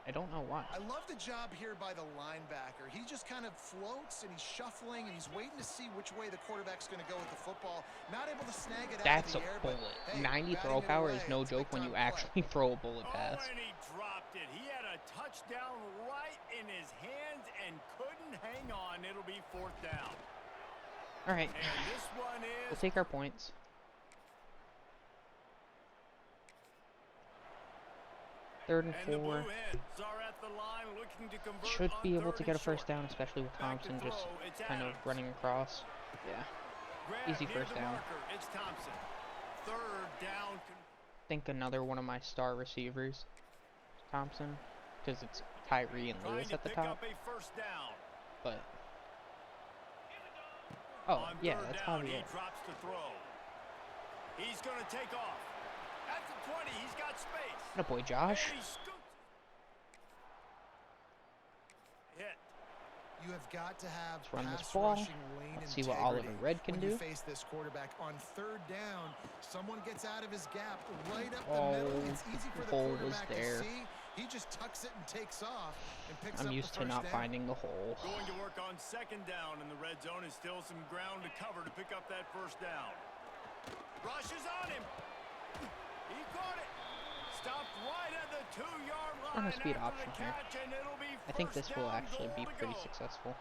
I don't know why. I love the job here by the linebacker. He just kind of floats and he's shuffling and he's waiting to see which way the quarterback's going to go with the football. Not able to snag it That's out of a the air, bullet. but, hey, 90 batting throw it power away, is no it's joke when big-time you play. actually throw a bullet Oh, pass. and he dropped it. He had a touchdown right in his hands and couldn't hang on. It'll be 4th down. All right, And this one is we'll take our points. Third and the 4. Blue Hens are at the line looking to convert Should on be able 3rd to get a and short. first down, especially with Back to Thompson just throw, it's kind of Adams. running across. Yeah, Grab easy near first the down. marker. It's Thompson. 3rd down. I think another one of my star receivers, Thompson, because it's Tyree and Trying Lewis to at the pick top. up a 1st down. But oh On yeah, 3rd that's down, Javier. he drops to throw. He's going to take off. At the 20, he's got space. Good boy, Josh. And he scoots. Hit. You have got to have Let's run this pass ball. rushing lane Let's see what Oliver integrity Red can when you do. face this quarterback. On 3rd down, someone gets out of his gap right up the Oh, middle. It's easy for the hole was quarterback to there. see. He just tucks it and takes off and picks I'm up used the to 1st not down. finding the hole. Going to work on 2nd down in the red zone is still some ground to cover to pick up that 1st down. Rushes on him. He caught it. Stopped right at the 2-yard line. On a speed after option the here. catch, and it'll be I think 1st this will down, actually be goal to pretty go. successful.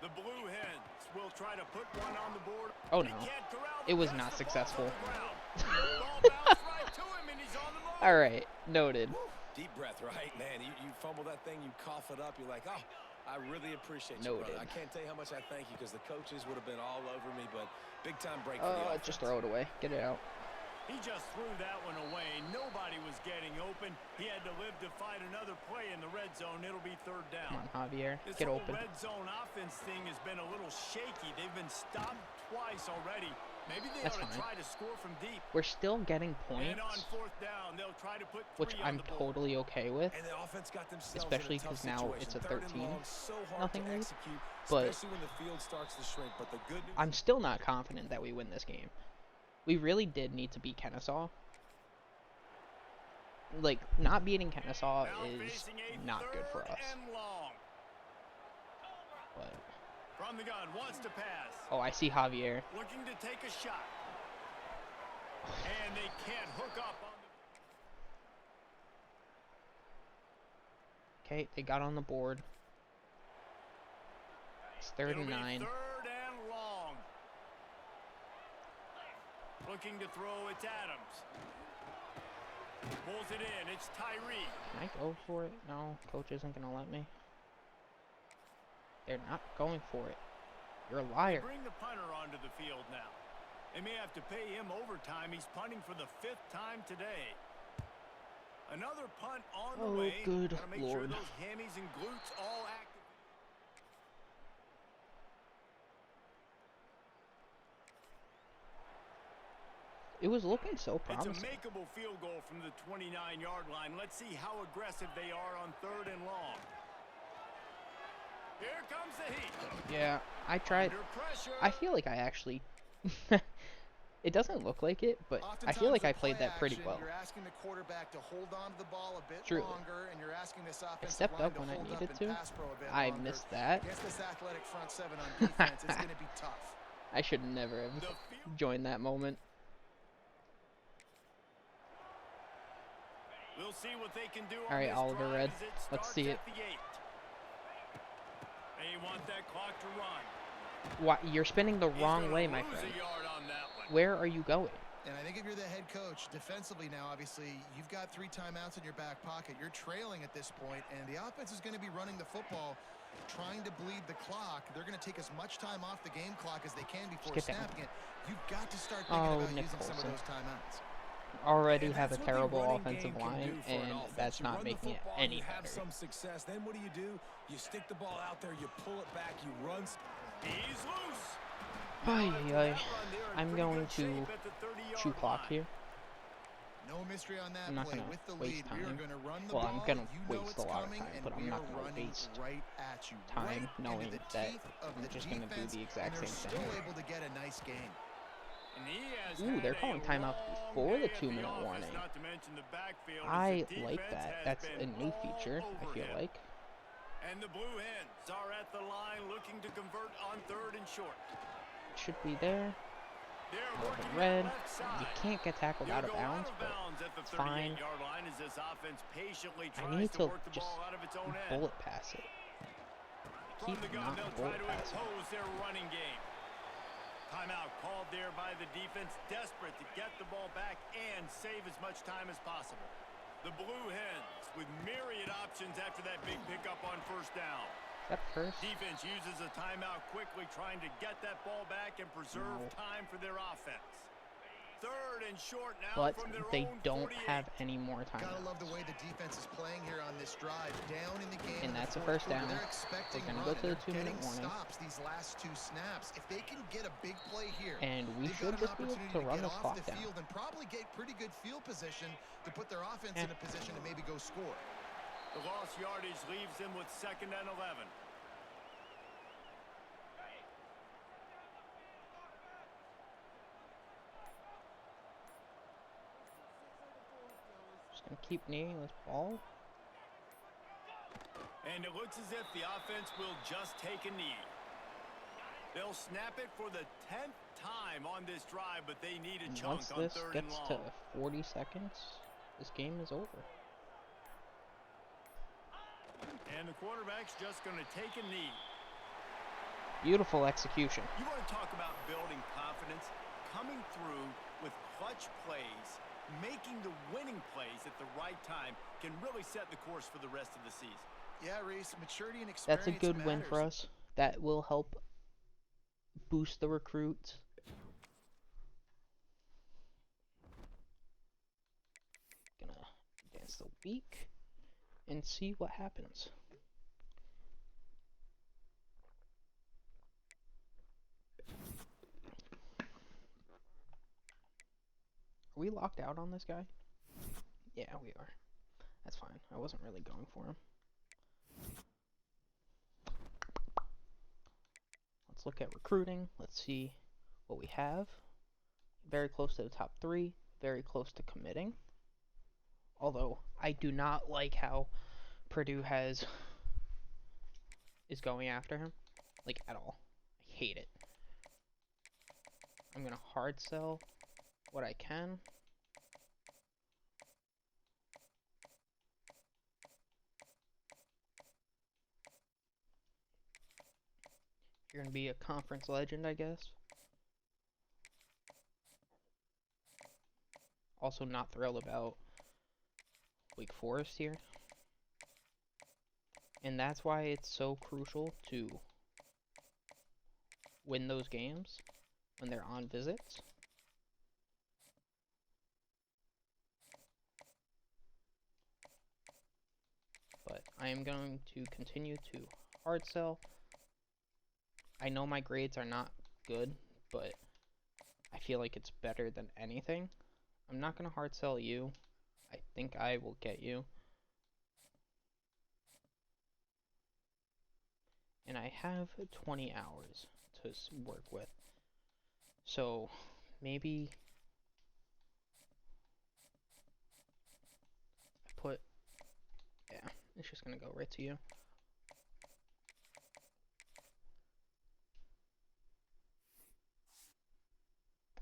The Blue Hens will try to put one on the board. Oh He no, can't corral the it was pass. not The ball's successful. on the ground. Ball bounced right to him, and he's on the move. All right, noted. Deep breath, right, man? You fumble that thing, you cough it up, you're like, oh, I really appreciate you, brother. Noted. I can't tell you how much I thank you because the coaches would have been all over me, but big time break for the offense. Just throw it away. Get it out. He just threw that one away. Nobody was getting open. He had to live to fight another play in the red zone. It'll be 3rd down. Come on, Javier. This Get whole open. red zone offense thing has been a little shaky. They've been stopped twice already. Maybe they That's ought to fine. try to score from deep. We're still getting And on points, 4th down, they'll try to put 3 which on I'm the board. totally okay with. And the offense got themselves Especially in a tough 'cause now situation. it's a 3rd and 13, long, so hard nothing to lead. execute, But especially when the field starts to shrink. But the good news I'm still not confident that we win this game. We really did need to beat Kennesaw. Like, not beating Kennesaw Now is facing a not good for 3rd us. and long. But From the gun, wants to pass. oh, I see Javier. Looking to take a shot. And they can't hook up on the... Okay, they got on the board. It's 3rd It'll and be 9. 3rd and long. Looking to throw, it's Adams. Pulls it in, it's Tyree. Can I go for it? No, coach isn't gonna let me. They're not going for it. You're a liar. Bring the punter onto the field now. They may have to pay him overtime. He's punting for the 5th time today. Another punt on the Oh, way. good Gotta make sure Lord. those hammies and glutes all active. It was looking so It's promising. a makeable field goal from the 29-yard line. Let's see how aggressive they are on 3rd and long. Here comes the heat. Yeah, I tried. Under pressure. I feel like I actually... It doesn't look like it, but I feel Oftentimes like I with played play that pretty action, well. You're asking the quarterback to hold on to the ball a bit Truly. longer, and you're asking this I offensive stepped line up to when I hold up needed and to. pass pro a bit I longer. missed that. Against this athletic front 7 on defense, it's going to be tough. I should never have The field. joined that moment. We'll see what they can do on All right, this Oliver drive Red. as it Let's starts see it. at the 8. They want that clock to run. Why, you're spinning the He's wrong gonna way, my lose friend. a yard on that one. Where are you going? And I think if you're the head coach, defensively now, obviously, you've got 3 timeouts in your back pocket. You're trailing at this point, and the offense is going to be running the football. trying to bleed the clock. They're going to take as much time off the game clock as they can before Just get down. snapping it. You've got to start thinking Oh, about Nick using some of Colson. those timeouts. Already And have a that's what the terrible running offensive game can line, do for an and offense. that's You not run the making it football, any you have better. some success. Then what do? You stick the ball out there, you pull it back, you run. He's loose. Ay, After ay. that run, they're in I'm pretty going good to shape at the 30-yard chew clock line. here. No mystery on that I'm not play. gonna With the waste lead, we are time. going to run the Well, ball. I'm gonna You know waste it's a lot of coming, time, and but I'm we not are gonna running waste right at you. time right knowing into the that teeth of I'm the just gonna do defense, the and exact they're same still thing. able to get a nice game. And he has Ooh, they're had calling a timeout long before the day at 2-minute office, warning. not to mention the backfield, as I the like defense that. has That's a been new all feature, I over feel him. like. And the Blue Hens are at the line looking to convert on 3rd and short. Should be there. They're A little bit working red. that left side. You can't get tackled He'll out of go bounds, out of but bounds at the it's fine. 38-yard line as this offense patiently I tries need to to work the just ball out of its own end. bullet pass it. From Keep the gun, not they'll try bullet to passing. impose their running game. Timeout called there by the defense, desperate to get the ball back and save as much time as possible. The Blue Hens with myriad options after that big pickup on 1st down. Is that first? Defense uses a timeout quickly, trying to get that ball back and preserve No. time for their offense. 3rd and short now But from their they own don't 48. have any more Gotta love the timeouts. way the defense is playing here on this drive. Down in the game. And in the that's a 4th first quarter. down. They're expecting They're gonna run, go to and the they're 2-minute getting warning. stops these last 2 snaps. If they can get a big play here, And we they've should got an just be able opportunity to to run get the off clock the down. field and probably get pretty good field position to put their offense in a position to maybe go score. The lost yardage leaves them with 2nd and 11. Just gonna keep kneeing this ball. And it looks as if the offense will just take a knee. They'll snap it for the 10th time on this drive, but they need a And chunk once on this 3rd and gets long. to 40 seconds, this game is over. And the quarterback's just going to take a knee. Beautiful execution. You want to talk about building confidence? Coming through with clutch plays, making the winning plays at the right time can really set the course for the rest of the season. Yeah, Reese, maturity and experience That's a good win for matters. us. That will help boost the recruits. Gonna advance the week and see what happens. Are we locked out on this guy? Yeah, we are. That's fine. I wasn't really going for him. Let's look at recruiting. Let's see what we have. Very close to the top 3. Very close to committing. Although, I do not like how Purdue is going after him. Like, at all. I hate it. I'm gonna hard sell what I can. You're gonna be a conference legend, I guess. Also not thrilled about Wake Forest here. And that's why it's so crucial to win those games when they're on visits. But I am going to continue to hard sell. I know my grades are not good, but I feel like it's better than anything. I'm not going to hard sell you. I think I will get you. And I have 20 hours to work with. So maybe I put, yeah, it's just going to go right to you.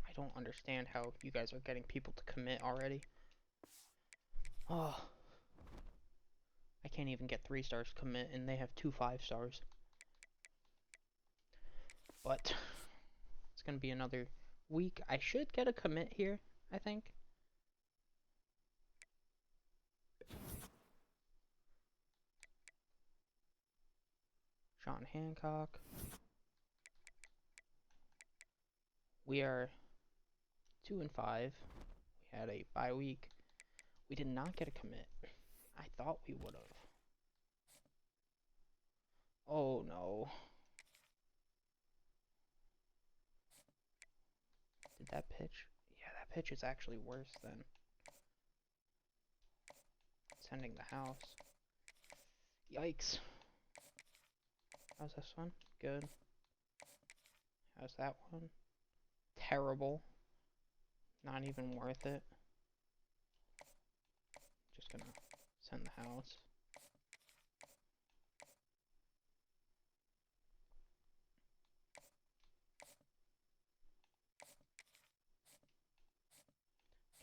I don't understand how you guys are getting people to commit already. Oh, I can't even get 3 stars commit, and they have 2 5 stars. But it's gonna be another week. I should get a commit here, I think. John Hancock. We are 2-5. We had a bye week. We did not get a commit. I thought we would have. Oh no. Did that pitch? Yeah, that pitch is actually worse than sending the house. Yikes. How's this one? Good. How's that one? Terrible. Not even worth it. Just gonna send the house.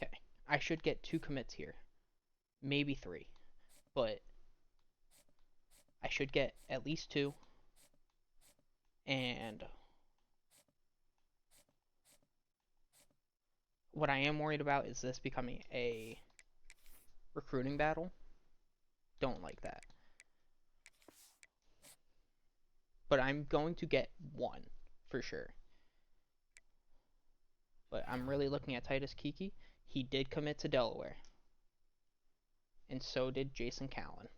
Okay. I should get 2 commits here. Maybe 3. But I should get at least 2. And what I am worried about is this becoming a recruiting battle. Don't like that. But I'm going to get 1 for sure. But I'm really looking at Titus Kiki. He did commit to Delaware. And so did Jason Callan.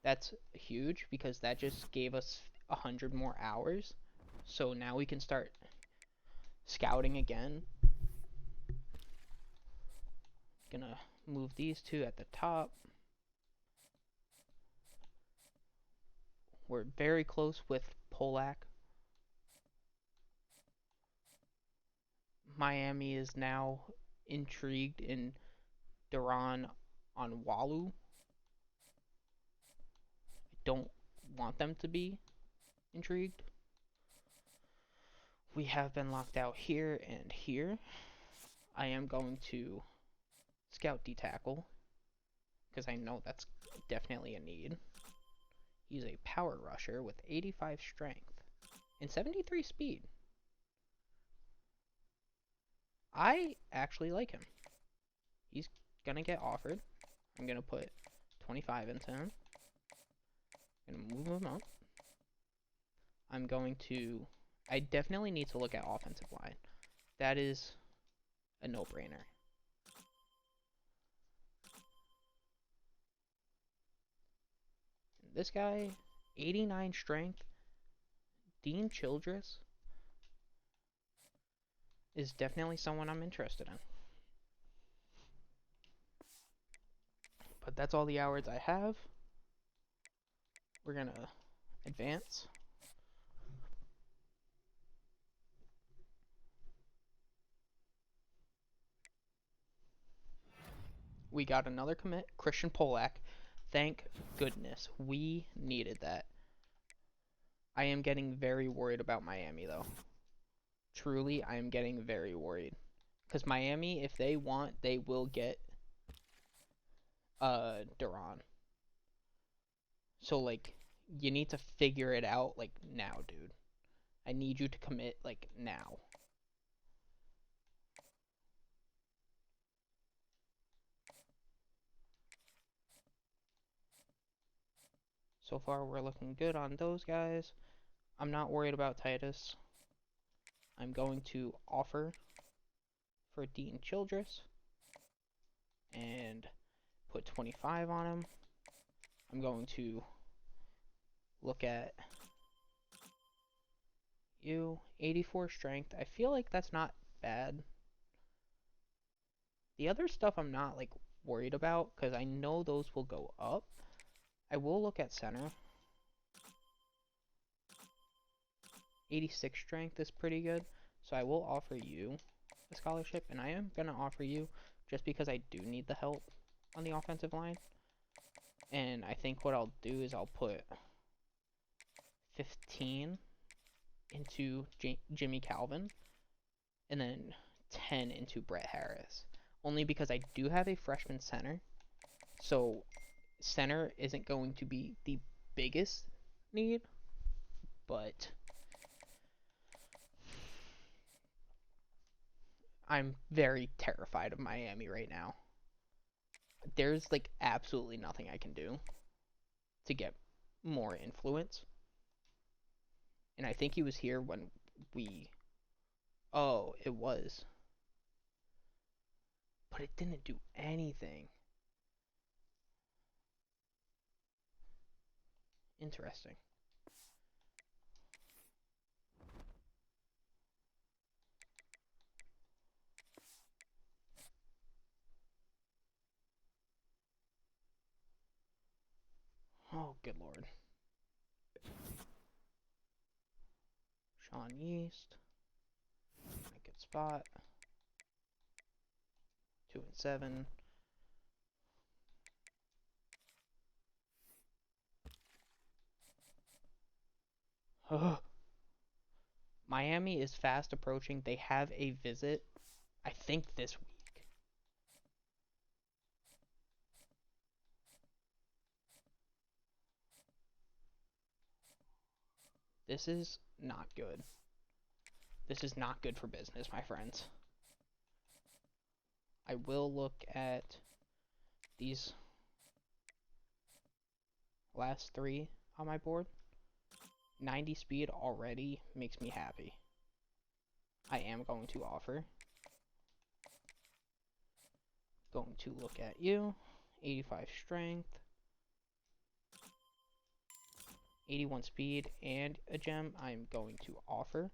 That's huge because that just gave us 100 more hours. So now we can start scouting again. Gonna move these 2 at the top. We're very close with Polak. Miami is now intrigued in Duran on Walu. I don't want them to be intrigued. We have been locked out here and here. I am going to scout D-tackle because I know that's definitely a need. He's a power rusher with 85 strength and 73 speed. I actually like him. He's gonna get offered. I'm gonna put 25 into him. I'm gonna move him up. I'm going to... I definitely need to look at offensive line. That is a no-brainer. This guy, 89 strength, Dean Childress, is definitely someone I'm interested in. But that's all the hours I have. We're gonna advance. We got another commit, Christian Polak. Thank goodness. We needed that. I am getting very worried about Miami, though. Truly, I am getting very worried. Because Miami, if they want, they will get Duran. So, like, you need to figure it out, like, now, dude. I need you to commit, like, now. So far, we're looking good on those guys. I'm not worried about Titus. I'm going to offer for Dean Childress and put 25 on him. I'm going to look at you, 84 strength. I feel like that's not bad. The other stuff I'm not like worried about because I know those will go up. I will look at center. 86 strength is pretty good, so I will offer you a scholarship, and I am going to offer you just because I do need the help on the offensive line. And I think what I'll do is I'll put 15 into Jimmy Calvin and then 10 into Brett Harris. Only because I do have a freshman center, so center isn't going to be the biggest need, but I'm very terrified of Miami right now. There's like absolutely nothing I can do to get more influence. And I think he was here when we... Oh, it was. But it didn't do anything. Interesting. Oh, good lord. Sean Yeast. A good spot. 2 and 7. Miami is fast approaching. They have a visit, I think, this week. This is not good. This is not good for business, my friends. I will look at these last 3 on my board. 90 speed already makes me happy. I am going to offer. Going to look at you. 85 strength. 81 speed and a gem. I'm going to offer.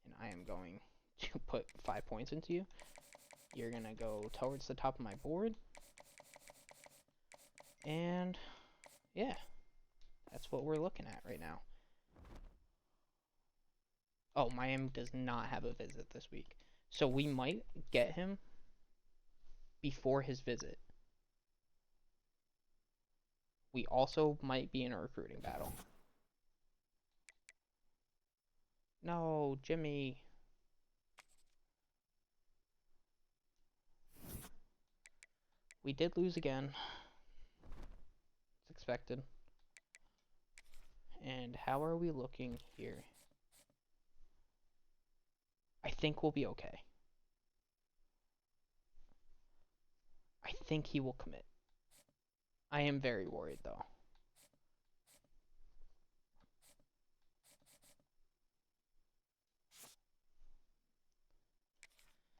And I am going to put 5 points into you. You're going to go towards the top of my board. And yeah, that's what we're looking at right now. Oh, Miami does not have a visit this week. So we might get him before his visit. We also might be in a recruiting battle. No, Jimmy. We did lose again. It's expected. And how are we looking here? I think we'll be okay. I think he will commit. I am very worried, though.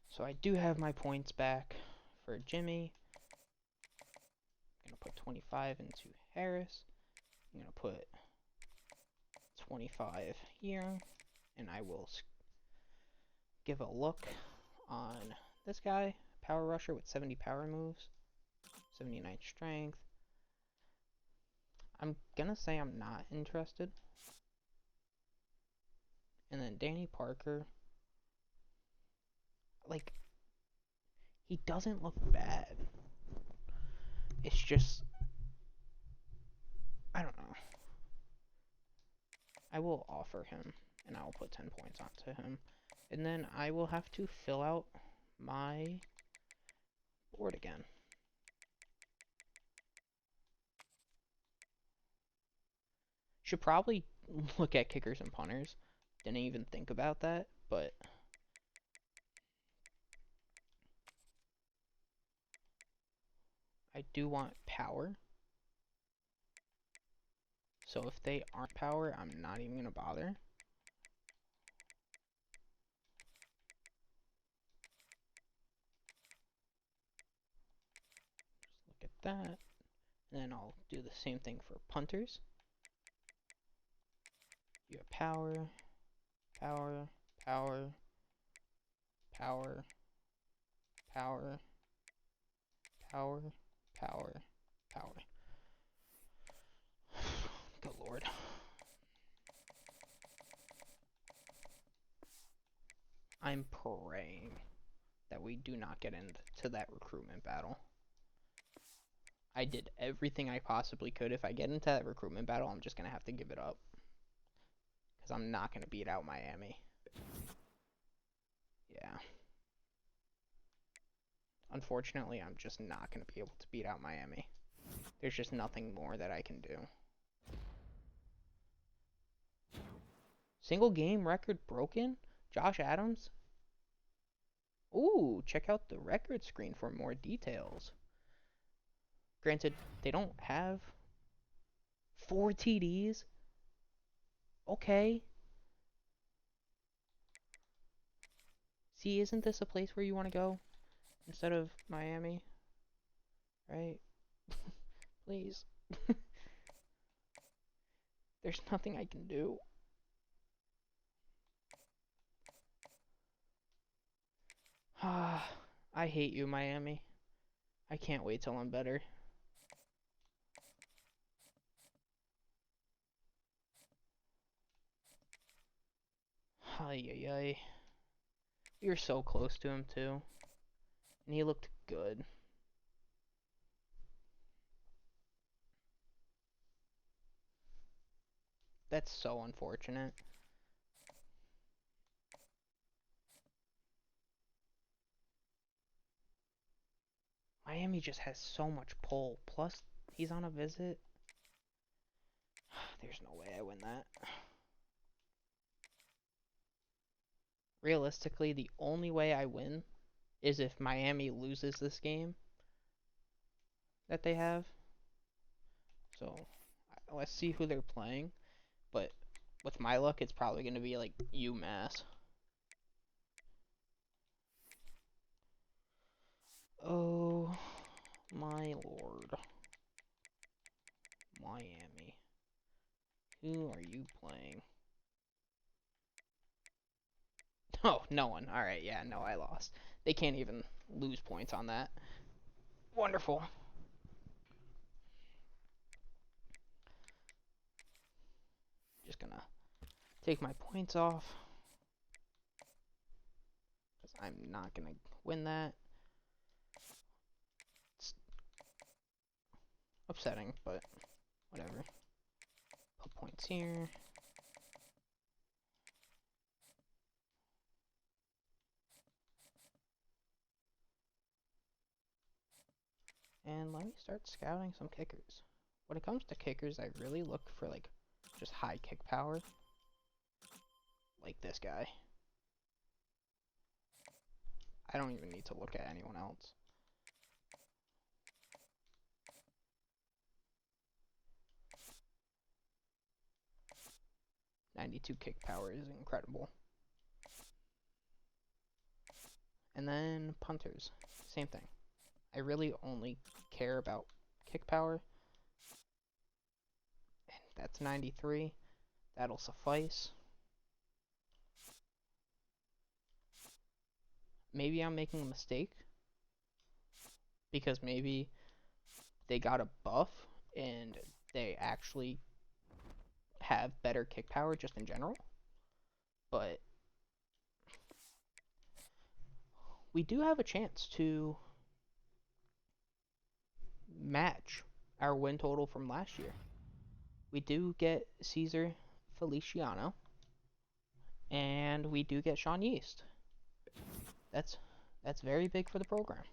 So I do have my points back for Jimmy. I'm going to put 25 into Harris. I'm going to put 25 here. And I will give a look on this guy. Power rusher with 70 power moves. 79 strength. I'm going to say I'm not interested. And then Danny Parker. Like, he doesn't look bad. It's just, I don't know. I will offer him, and I will put 10 points onto him. And then I will have to fill out my board again. Should probably look at kickers and punters. Didn't even think about that, but I do want power. So if they aren't power, I'm not even going to bother. Just look at that. And then I'll do the same thing for punters. You have power, power, power, power, power, power, power, power. Good lord. I'm praying that we do not get into that recruitment battle. I did everything I possibly could. If I get into that recruitment battle, I'm just going to have to give it up. Because I'm not going to beat out Miami. Yeah. Unfortunately, I'm just not going to be able to beat out Miami. There's just nothing more that I can do. Single game record broken? Josh Adams? Ooh, check out the record screen for more details. Granted, they don't have 4 TDs? Okay. See, isn't this a place where you want to go instead of Miami? Right? Please. There's nothing I can do. I hate you, Miami. I can't wait till I'm better. Ay, ay, ay. We were so close to him, too. And he looked good. That's so unfortunate. Miami just has so much pull. Plus, he's on a visit. There's no way I win that. Realistically, the only way I win is if Miami loses this game that they have. So, let's see who they're playing. But with my luck, it's probably going to be like UMass. Oh my lord. Miami. Who are you playing? Oh, no one. Alright, yeah, no, I lost. They can't even lose points on that. Wonderful. Just gonna take my points off. Because I'm not gonna win that. It's upsetting, but whatever. Put points here. And let me start scouting some kickers. When it comes to kickers, I really look for like just high kick power. Like this guy. I don't even need to look at anyone else. .92 kick power is incredible. And then punters, same thing. I really only care about kick power. And that's 93. That'll suffice. Maybe I'm making a mistake. Because maybe they got a buff and they actually have better kick power just in general. But we do have a chance to match our win total from last year. We do get Caesar Feliciano, and we do get Sean Yeast. That's very big for the program.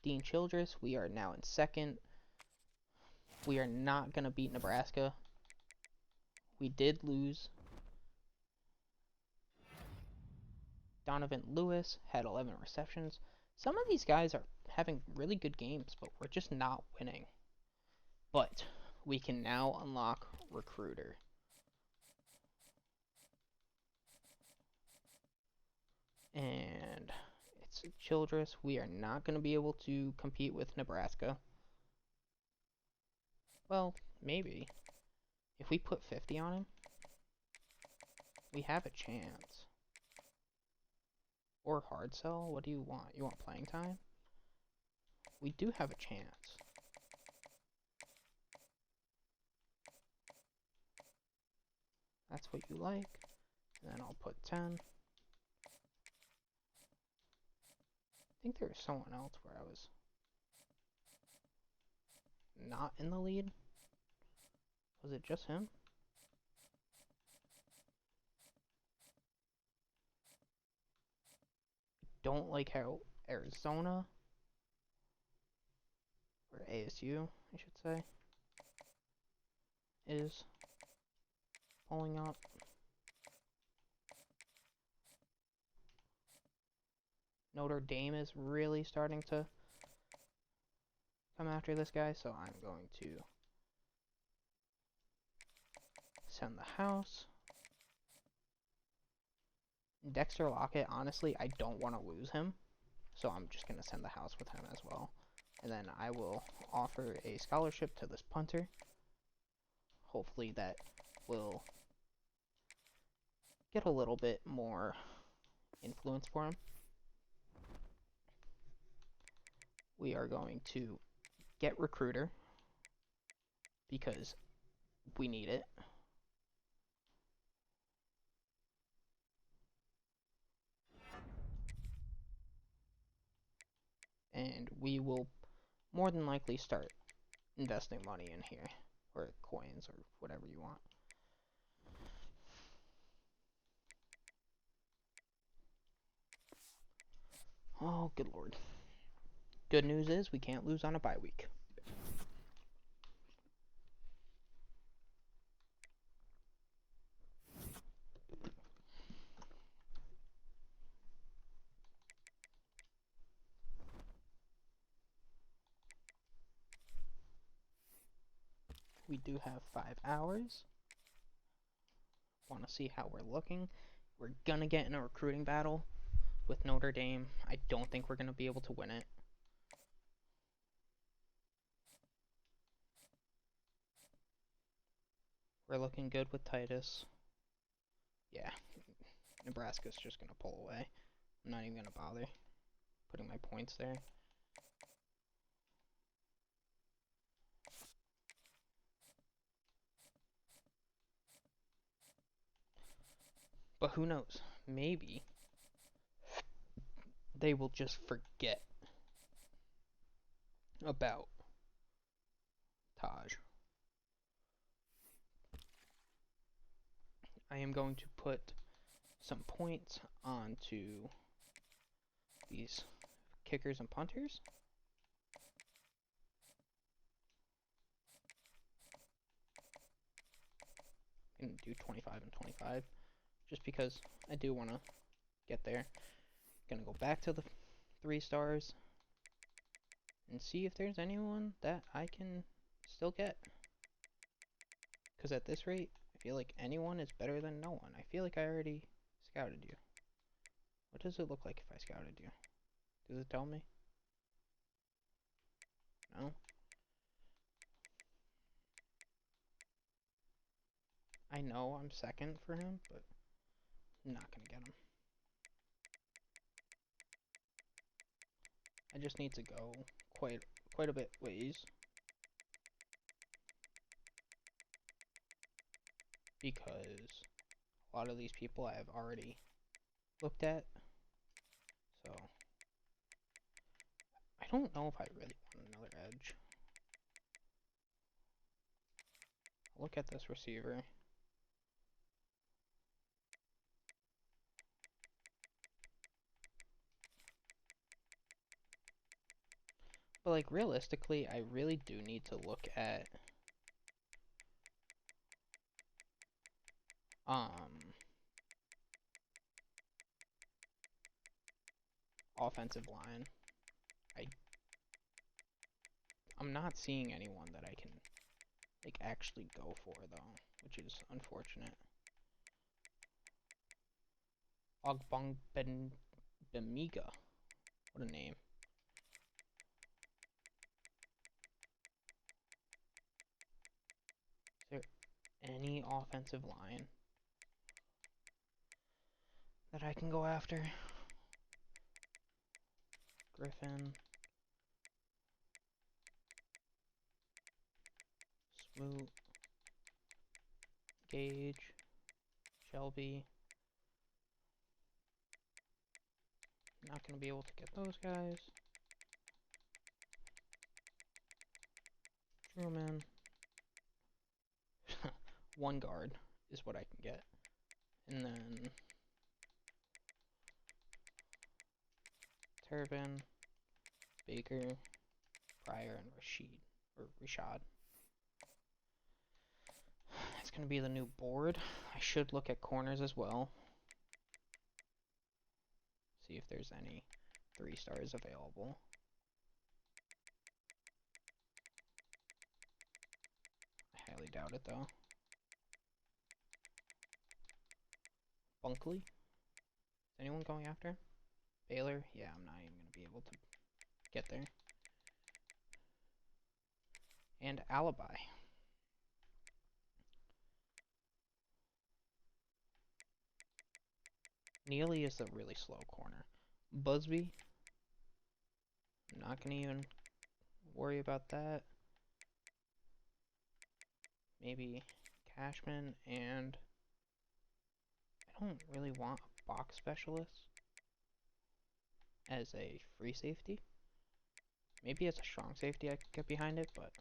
Dean Childress, we are now in second. We are not going to beat Nebraska. We did lose. Donovan Lewis had 11 receptions. Some of these guys are having really good games, but we're just not winning. But we can now unlock Recruiter. And it's Childress. We are not going to be able to compete with Nebraska. Well, maybe. If we put 50 on him, we have a chance. Or hard sell. What do you want? You want playing time? We do have a chance. That's what you like. And then I'll put 10. I think there was someone else where I was not in the lead. Was it just him? Don't like how Arizona, or ASU, I should say, is pulling up. Notre Dame is really starting to come after this guy, so I'm going to Send the house. Dexter Lockett, honestly, I don't want to lose him. So I'm just going to send the house with him as well. And then I will offer a scholarship to this punter. Hopefully that will get a little bit more influence for him. We are going to get recruiter because we need it. And we will more than likely start investing money in here, or coins, or whatever you want. Oh, good lord. Good news is we can't lose on a bye week. We do have 5 hours. Want to see how we're looking. We're going to get in a recruiting battle with Notre Dame. I don't think we're going to be able to win it. We're looking good with Titus. Yeah, Nebraska's just going to pull away. I'm not even going to bother putting my points there. But who knows? Maybe they will just forget about Taj. I am going to put some points onto these kickers and punters. I'm going to do 25 and 25 just because I do want to get there. Going to go back to the 3 stars and see if there's anyone that I can still get. Because at this rate, I feel like anyone is better than no one. I feel like I already scouted you. What does it look like if I scouted you? Does it tell me? No? I know I'm second for him, but I'm not going to get him. I just need to go quite a bit ways. Because a lot of these people I have already looked at. So I don't know if I really want another edge. Look at this receiver. But like realistically, I really do need to look at offensive line. I'm not seeing anyone that I can like actually go for though, which is unfortunate. Ogbong Bemiga. What a name. Is there any offensive line that I can go after? Griffin. Smoot. Gage. Shelby. Not going to be able to get those guys. Truman. 1 guard is what I can get. And then Turbin, Baker, Pryor, and Rashad. It's going to be the new board. I should look at corners as well. See if there's any 3 stars available. I highly doubt it though. Bunkley. Is anyone going after him? Baylor? Yeah, I'm not even going to be able to get there. And Alibi. Neely is a really slow corner. Busby. I'm not going to even worry about that. Maybe Cashman, and I don't really want a box specialist as a free safety. Maybe as a strong safety I could get behind it, but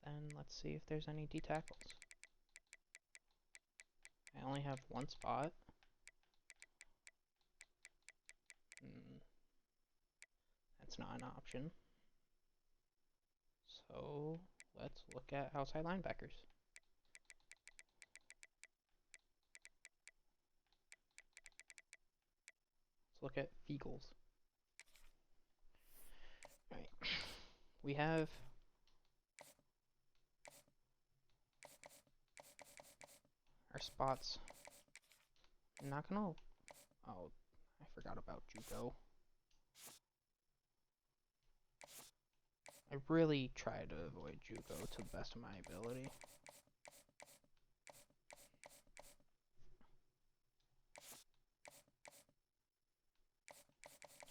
then let's see if there's any D tackles. I only have one spot. That's not an option. So let's look at outside linebackers. Let's look at Feagles. Alright. We have our spots. I'm not gonna... Oh, I forgot about Juco. I really try to avoid Juco to the best of my ability.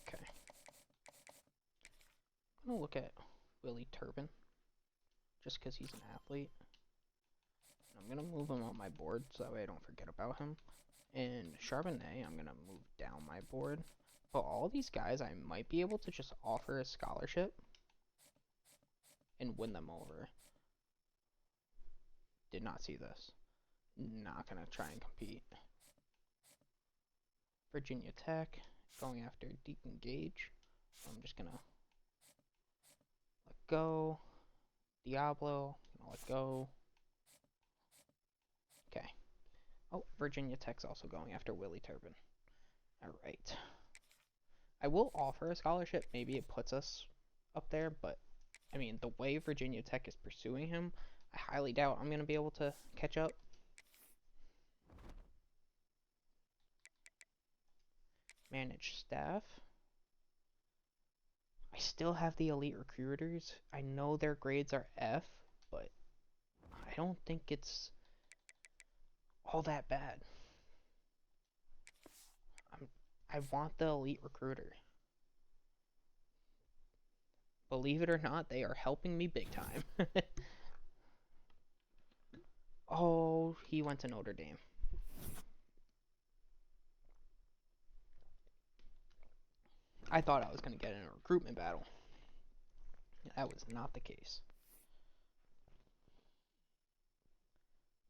Okay. I'm gonna look at Willie Turbin, just because he's an athlete. I'm gonna move him on my board so that way I don't forget about him. And Charbonnet, I'm gonna move down my board. But all these guys, I might be able to just offer a scholarship and win them over. Did not see this. Not gonna try and compete. Virginia Tech, going after Deacon Gage. So I'm just gonna let go. Diablo, gonna let go. Okay. Oh, Virginia Tech's also going after Willie Turbin. Alright. I will offer a scholarship. Maybe it puts us up there, but I mean, the way Virginia Tech is pursuing him, I highly doubt I'm going to be able to catch up. Manage staff. I still have the elite recruiters. I know their grades are F, but I don't think it's all that bad. I want the elite recruiter. Believe it or not, they are helping me big time. Oh, he went to Notre Dame. I thought I was going to get in a recruitment battle. That was not the case.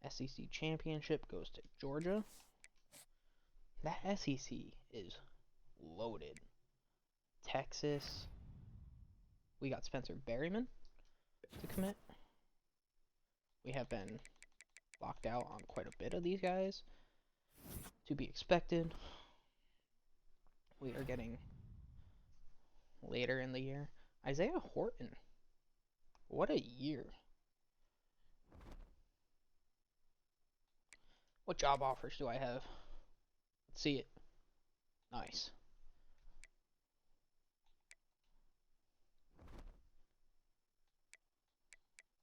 SEC championship goes to Georgia. That SEC is loaded. Texas. We got Spencer Berryman to commit. We have been locked out on quite a bit of these guys. To be expected. We are getting later in the year. Isaiah Horton. What a year. What job offers do I have? Let's see it. Nice.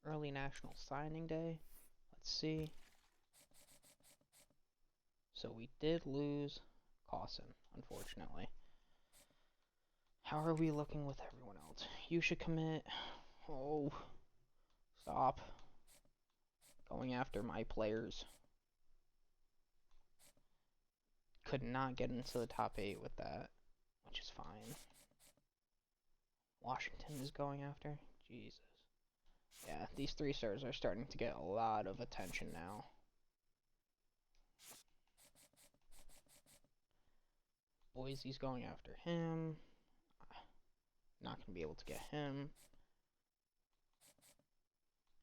Early National Signing Day. Let's see. So we did lose Cawson, unfortunately. How are we looking with everyone else? You should commit. Oh, stop going after my players. Could not get into the top 8 with that, which is fine. Washington is going after. Jesus. Yeah, these 3 stars are starting to get a lot of attention now. Boise's going after him. Not going to be able to get him.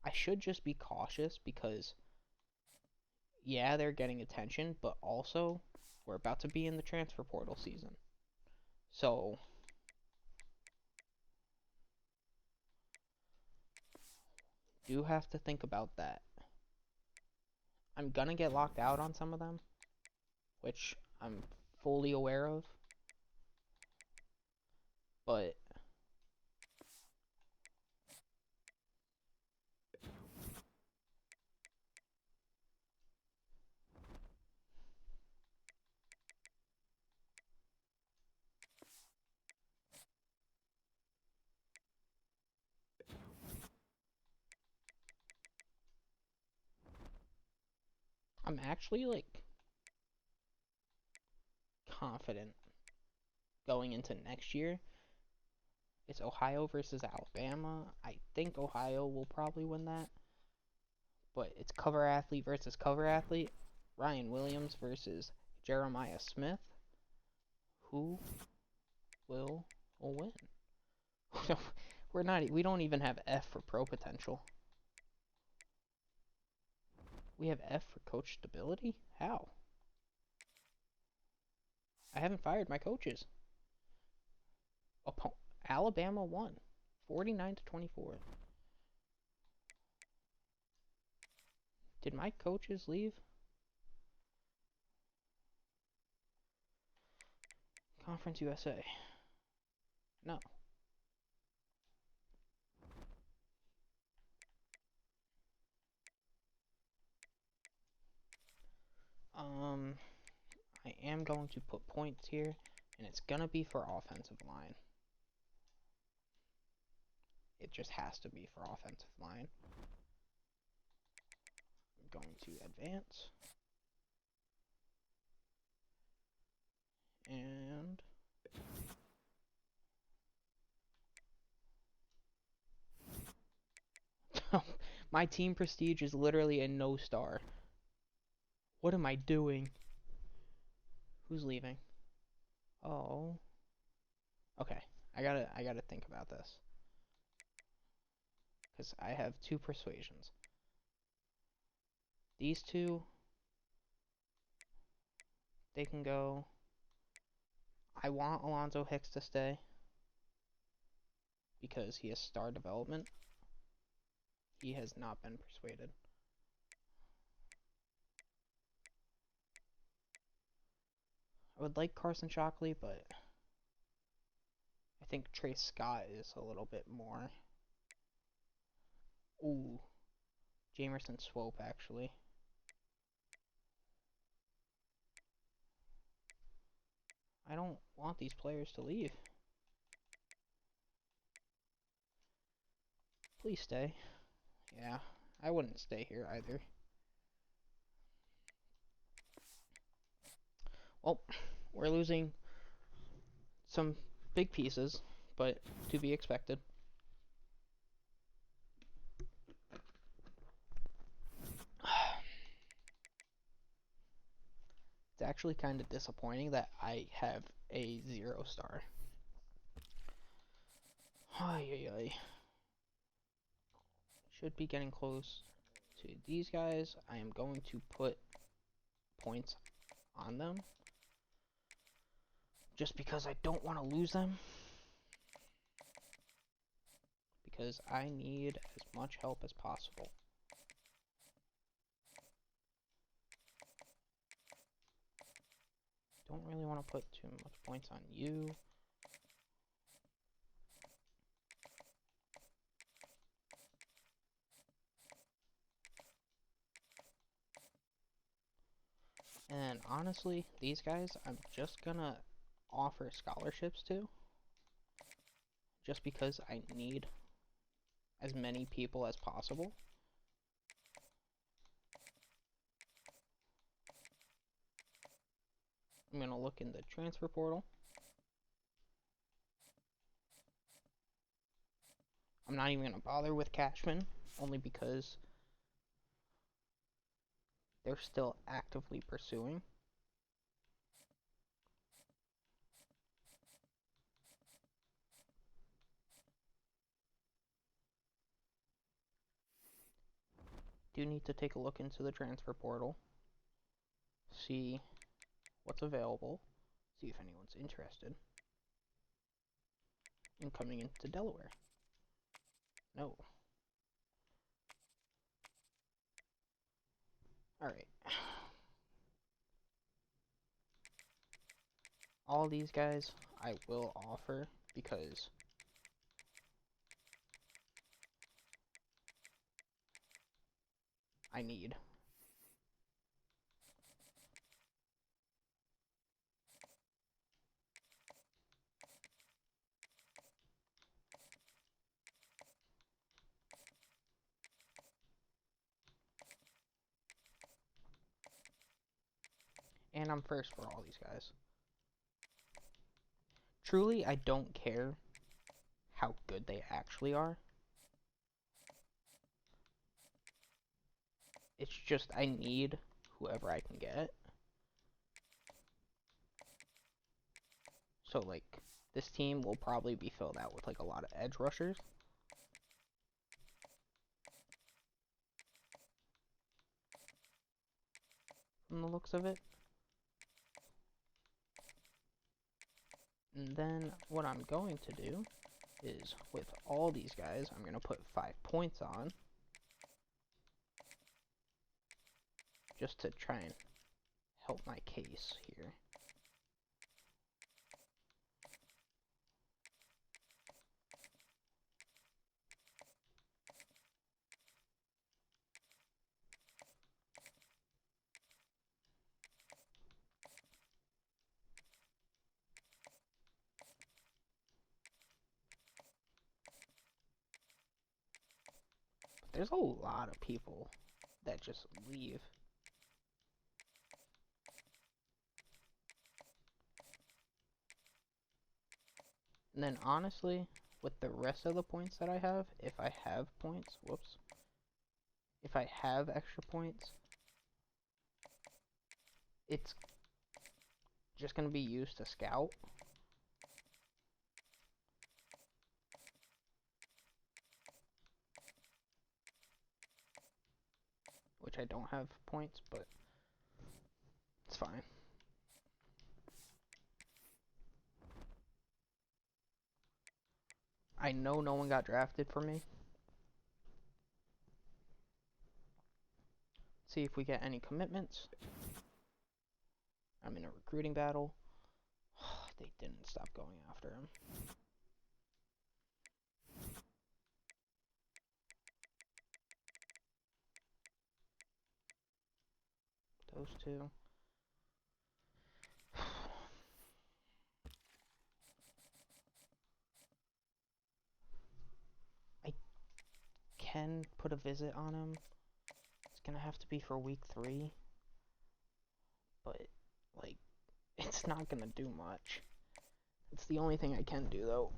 I should just be cautious because, yeah, they're getting attention, but also we're about to be in the transfer portal season. So, do have to think about that. I'm gonna get locked out on some of them, which I'm fully aware of. But I'm actually like confident going into next year. It's Ohio versus Alabama. I think Ohio will probably win that. But it's cover athlete versus cover athlete. Ryan Williams versus Jeremiah Smith. Who will win? We don't even have F for pro potential. We have F for coach stability? How? I haven't fired my coaches. Alabama won 49-24. Did my coaches leave? Conference USA. No. I am going to put points here, and it's gonna be for offensive line. It just has to be for offensive line. I'm going to advance. And my team prestige is literally a no star. What am I doing? Who's leaving? Oh. Okay. I gotta think about this. Because I have two persuasions. These two, they can go. I want Alonzo Hicks to stay because he has star development. He has not been persuaded. I would like Carson Shockley, but I think Trace Scott is a little bit more. Ooh. Jamerson Swope, actually. I don't want these players to leave. Please stay. Yeah, I wouldn't stay here either. Well, we're losing some big pieces, but to be expected. It's actually kind of disappointing that I have a 0 star. Ay. Should be getting close to these guys. I am going to put points on them just because I don't want to lose them, because I need as much help as possible. Don't really want to put too much points on you. And honestly, these guys I'm just gonna offer scholarships to, just because I need as many people as possible. I'm gonna look in the transfer portal. I'm not even gonna bother with Cashman, only because they're still actively pursuing. Do need to take a look into the transfer portal, see what's available, see if anyone's interested in coming into Delaware. No. Alright. All these guys I will offer because I need. And I'm first for all these guys. Truly, I don't care how good they actually are. It's just I need whoever I can get. So, like, this team will probably be filled out with, like, a lot of edge rushers. From the looks of it. And then what I'm going to do is, with all these guys, I'm going to put 5 points on. Just to try and help my case here. But there's a lot of people that just leave. And then honestly, with the rest of the points that I have, if I have points, whoops, if I have extra points, it's just going to be used to scout. Which I don't have points, but it's fine. I know no one got drafted for me. See if we get any commitments. I'm in a recruiting battle. They didn't stop going after him. Those two. I can put a visit on him. It's gonna have to be for week 3. But, like, it's not gonna do much. It's the only thing I can do, though.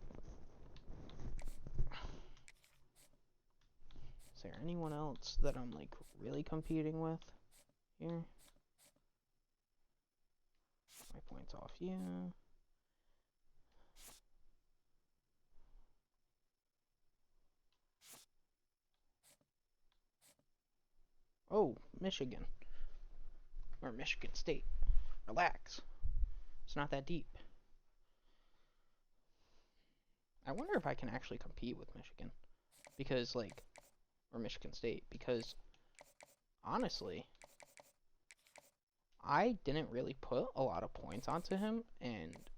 Is there anyone else that I'm, like, really competing with here? My points off, yeah. Oh, Michigan. Or Michigan State. Relax. It's not that deep. I wonder if I can actually compete with Michigan. Because, like, or Michigan State. Because, honestly, I didn't really put a lot of points onto him. And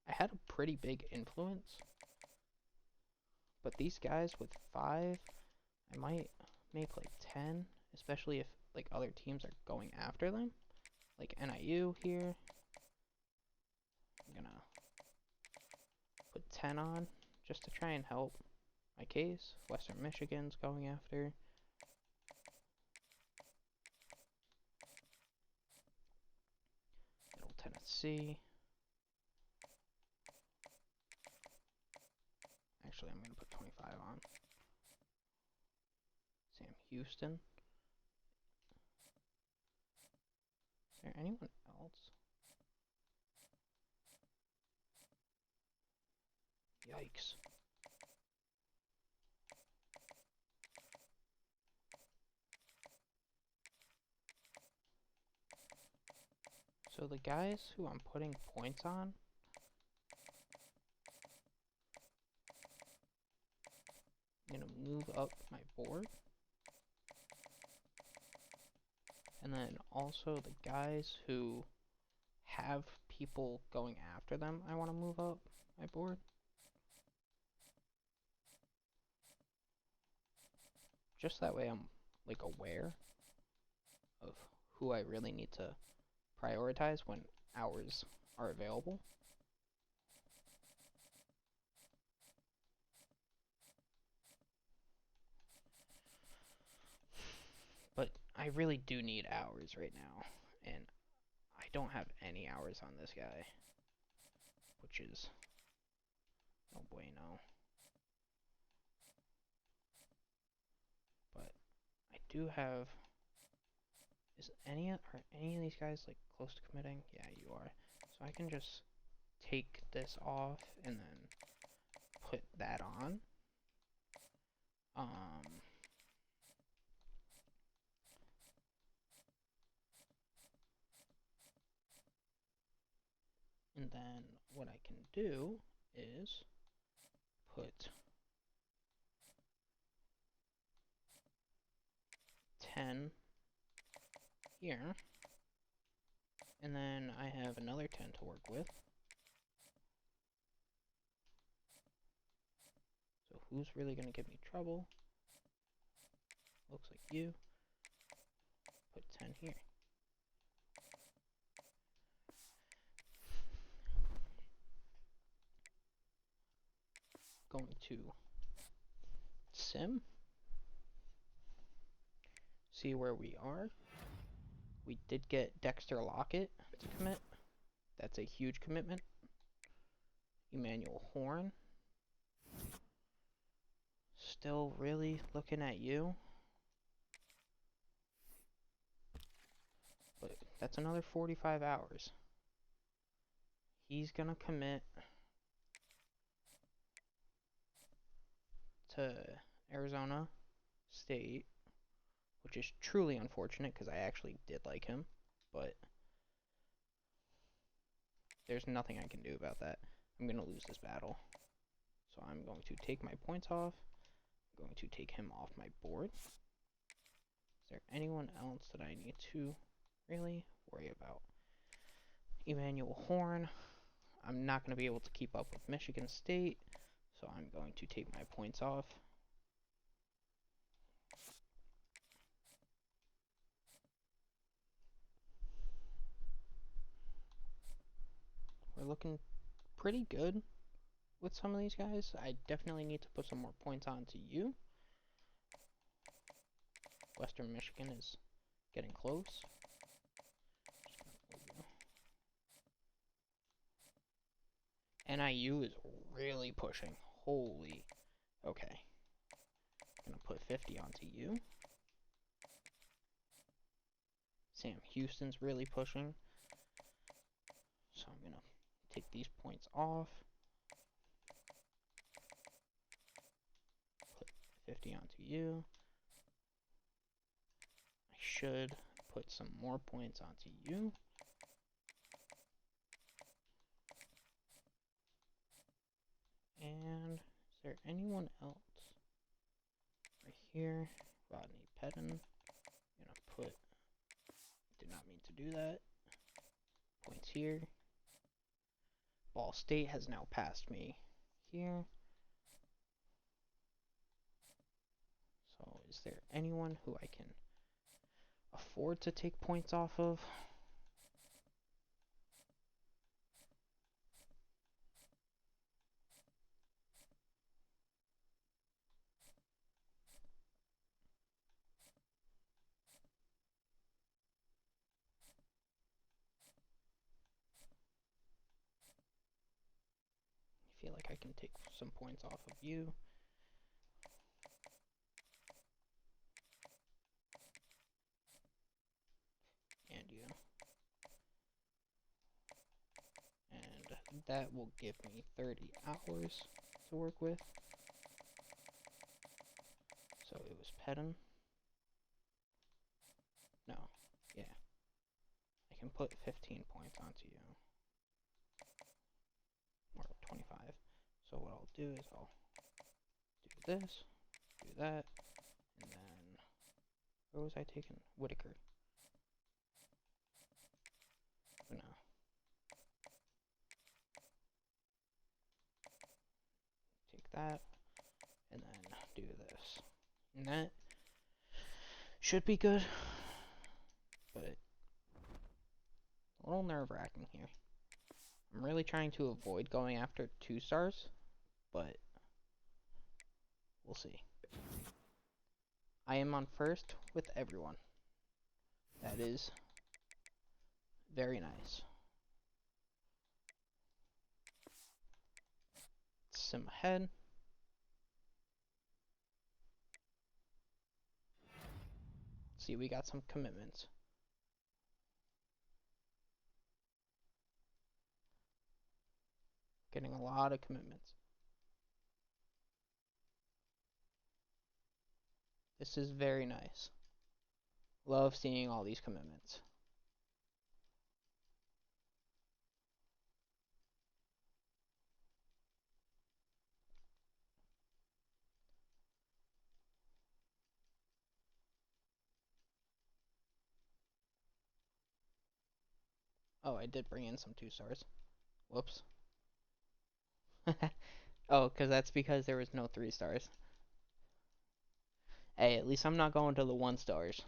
I had a pretty big influence. But these guys with 5, I might make like 10. Especially if, like, other teams are going after them. Like NIU here. I'm gonna put 10 on just to try and help my case. Western Michigan's going after. Middle Tennessee. Actually, I'm gonna put 25 on. Sam Houston. Is there anyone else? Yikes. So the guys who I'm putting points on, I'm gonna move up my board. And then also the guys who have people going after them, I want to move up my board. Just that way I'm like aware of who I really need to prioritize when hours are available. But I really do need hours right now, and I don't have any hours on this guy, which is no bueno. But I do have. Are any of these guys like close to committing? Yeah, you are. So I can just take this off and then put that on. And then what I can do is put 10 here. And then I have another 10 to work with. So who's really going to give me trouble? Looks like you. Put 10 here. Going to sim. See where we are. We did get Dexter Lockett to commit. That's a huge commitment. Emmanuel Horn. Still really looking at you. But that's another 45 hours. He's going to commit to Arizona State, which is truly unfortunate because I actually did like him, but there's nothing I can do about that. I'm going to lose this battle. So I'm going to take my points off. I'm going to take him off my board. Is there anyone else that I need to really worry about? Emmanuel Horn. I'm not going to be able to keep up with Michigan State, so I'm going to take my points off. We're looking pretty good with some of these guys. I definitely need to put some more points on to you. Western Michigan is getting close. NIU is really pushing. Holy. Okay. I'm going to put 50 onto you. Sam Houston's really pushing. So I'm going to take these points off. Put 50 onto you. I should put some more points onto you. And is there anyone else? Right here, Rodney Pettin. I'm gonna put, did not mean to do that. Points here. Ball State has now passed me here. So is there anyone who I can afford to take points off of? I feel like I can take some points off of you. And you. And that will give me 30 hours to work with. So it was Pettin. No, yeah. I can put 15 points onto you. Or 25. So what I'll do is I'll do this, do that, and then where was I taking? Whitaker. that, and then do this. And that should be good, but a little nerve-wracking here. I'm really trying to avoid going after 2 stars, but we'll see. I am on first with everyone. That is very nice. Sim ahead. See, we got some commitments. Getting a lot of commitments. This is very nice. Love seeing all these commitments. Oh, I did bring in some 2 stars. Whoops. Oh, because there was no 3 stars. Hey, at least I'm not going to the 1 stars.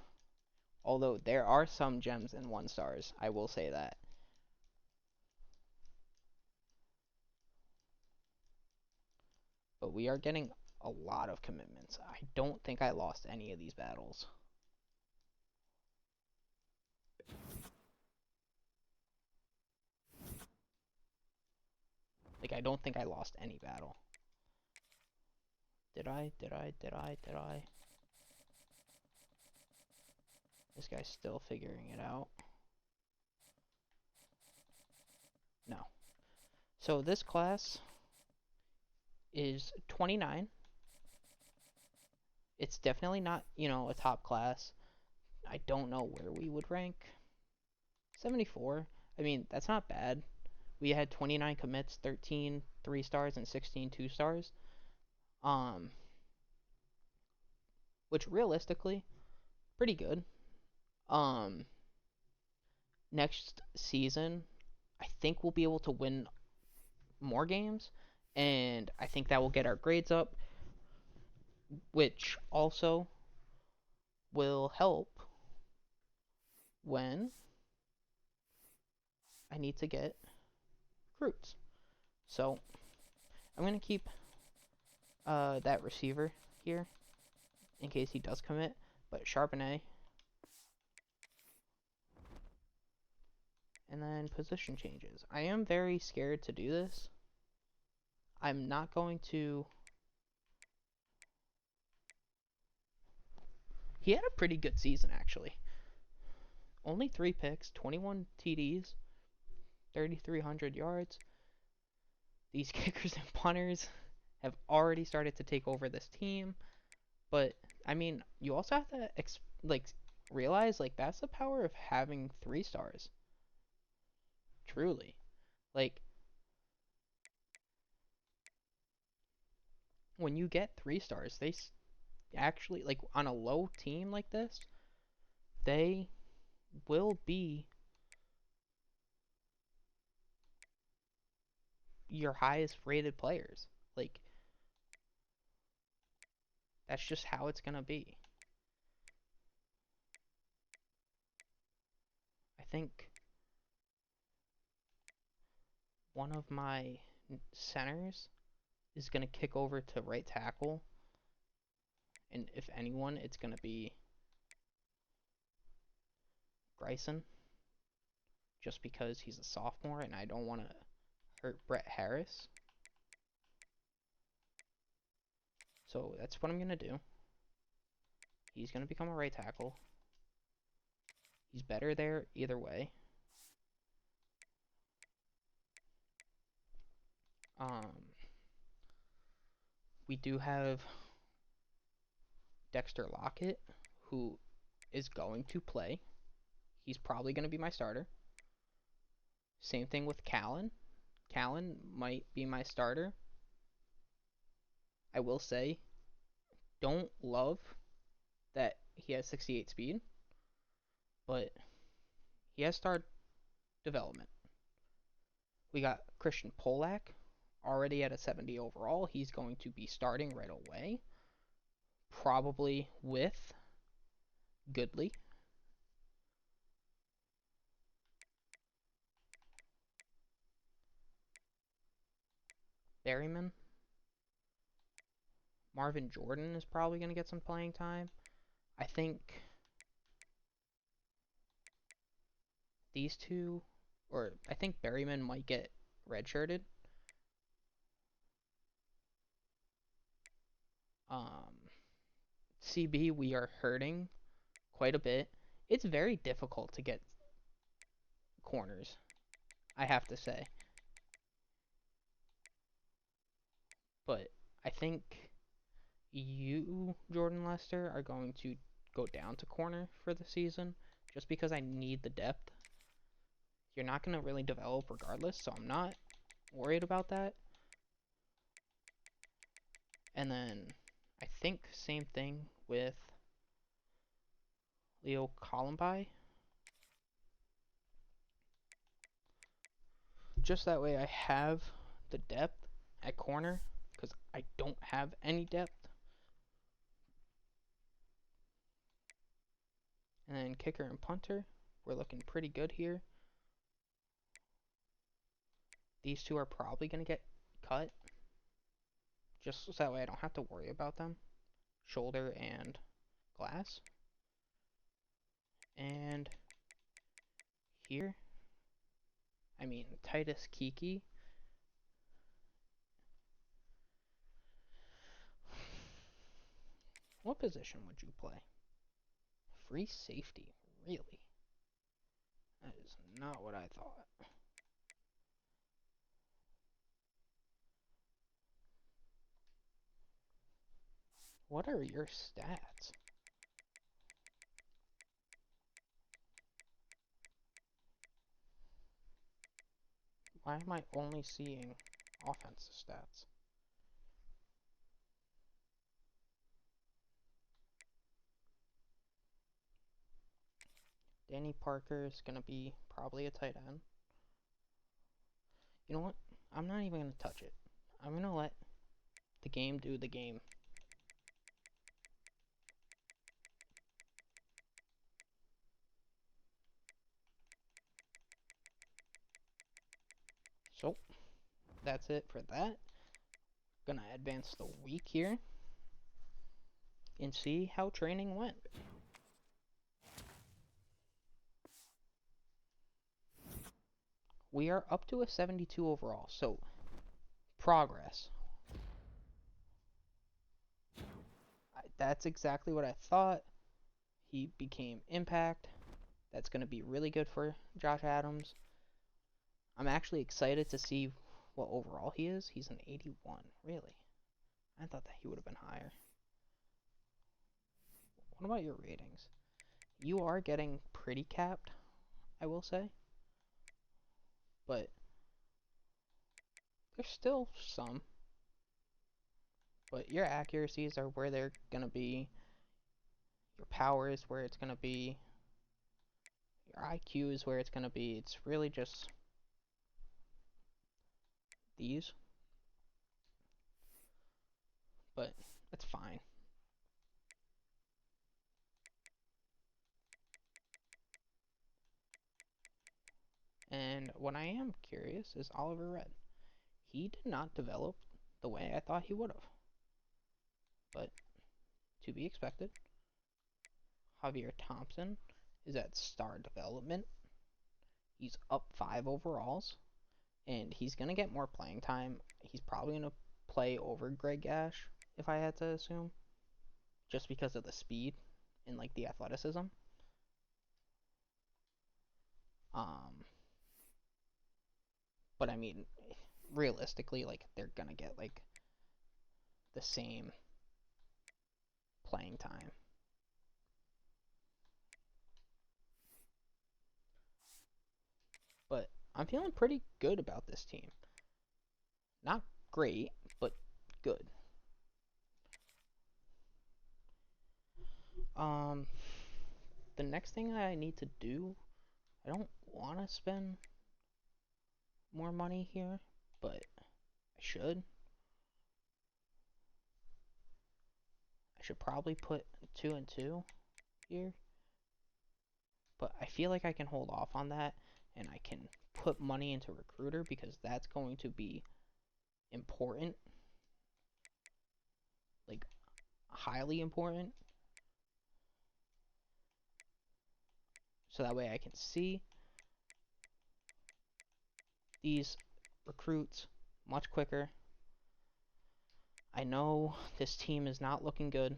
Although there are some gems in 1 stars, I will say that. But we are getting a lot of commitments. I don't think I lost any of these battles. Like, I don't think I lost any battle. Did I? This guy's still figuring it out. No. So this class is 29. It's definitely not, a top class. I don't know where we would rank. 74. I mean, that's not bad. We had 29 commits, 13 3 stars, and 16 2 stars. Which realistically, pretty good. Next season, I think we'll be able to win more games, and I think that will get our grades up, which also will help when I need to get recruits. So I'm going to keep that receiver here in case he does commit, but Charbonnet. And then position changes. I am very scared to do this. I'm not going to... He had a pretty good season, actually. Only 3 picks, 21 TDs, 3,300 yards. These kickers and punters have already started to take over this team. But, I mean, you also have to, realize, that's the power of having 3 stars. Truly. When you get 3 stars, they actually, on a low team like this, they will be your highest rated players. That's just how it's gonna be. I think one of my centers is gonna kick over to right tackle, and if anyone, it's gonna be Bryson, just because he's a sophomore and I don't want to hurt Brett Harris. So that's what I'm gonna do. He's gonna become a right tackle. He's better there either way. We do have Dexter Lockett, who is going to play. He's probably going to be my starter. Same thing with Callan. Callan might be my starter. I will say, don't love that he has 68 speed, but he has star development. We got Christian Polak, already at a 70 overall. He's going to be starting right away, probably with Goodley. Berryman. Marvin Jordan is probably going to get some playing time. I think these two, or I think Berryman might get redshirted. CB, we are hurting quite a bit. It's very difficult to get corners, I have to say. But I think you, Jordan Lester, are going to go down to corner for the season just because I need the depth. You're not going to really develop regardless, so I'm not worried about that. And then I think same thing with Leo Columbi. Just that way I have the depth at corner because I don't have any depth. And then kicker and punter, we're looking pretty good here. These two are probably going to get cut just so that way I don't have to worry about them. Shoulder and glass. And here, I mean, Titus Kiki. What position would you play? Free safety, really? That is not what I thought. What are your stats? Why am I only seeing offensive stats? Danny Parker is going to be probably a tight end. You know what? I'm not even going to touch it. I'm going to let the game do the game. So, that's it for that. Gonna advance the week here and see how training went. We are up to a 72 overall, so progress. That's exactly what I thought. He became impact. That's going to be really good for Josh Adams. I'm actually excited to see what overall he is. He's an 81, really. I thought that he would have been higher. What about your ratings? You are getting pretty capped, I will say. But there's still some. But your accuracies are where they're going to be. Your power is where it's going to be. Your IQ is where it's going to be. It's really just these. But it's fine. And what I am curious is Oliver Red. He did not develop the way I thought he would have. But to be expected. Javier Thompson is at star development. He's up 5 overalls. And he's going to get more playing time. He's probably going to play over Greg Gash, if I had to assume. Just because of the speed and like the athleticism. But I mean, realistically, like they're gonna get like the same playing time. But I'm feeling pretty good about this team. Not great, but good. The next thing I need to do, I don't want to spend more money here, but I should. I should probably put 2 and 2 here. But I feel like I can hold off on that, and I can put money into recruiter because that's going to be important. Like, highly important. So that way I can see these recruits much quicker. I know this team is not looking good,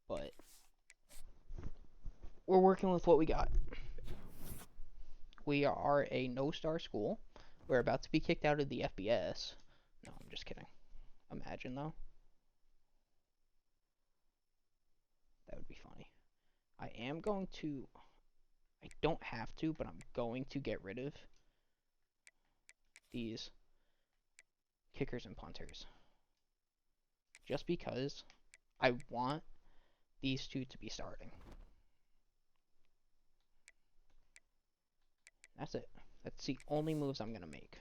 but we're working with what we got. We are a no-star school. We're about to be kicked out of the FBS. No, I'm just kidding. Imagine, though. That would be funny. I am going to... I don't have to, but I'm going to get rid of these kickers and punters. Just because I want these two to be starting. That's it. That's the only moves I'm going to make.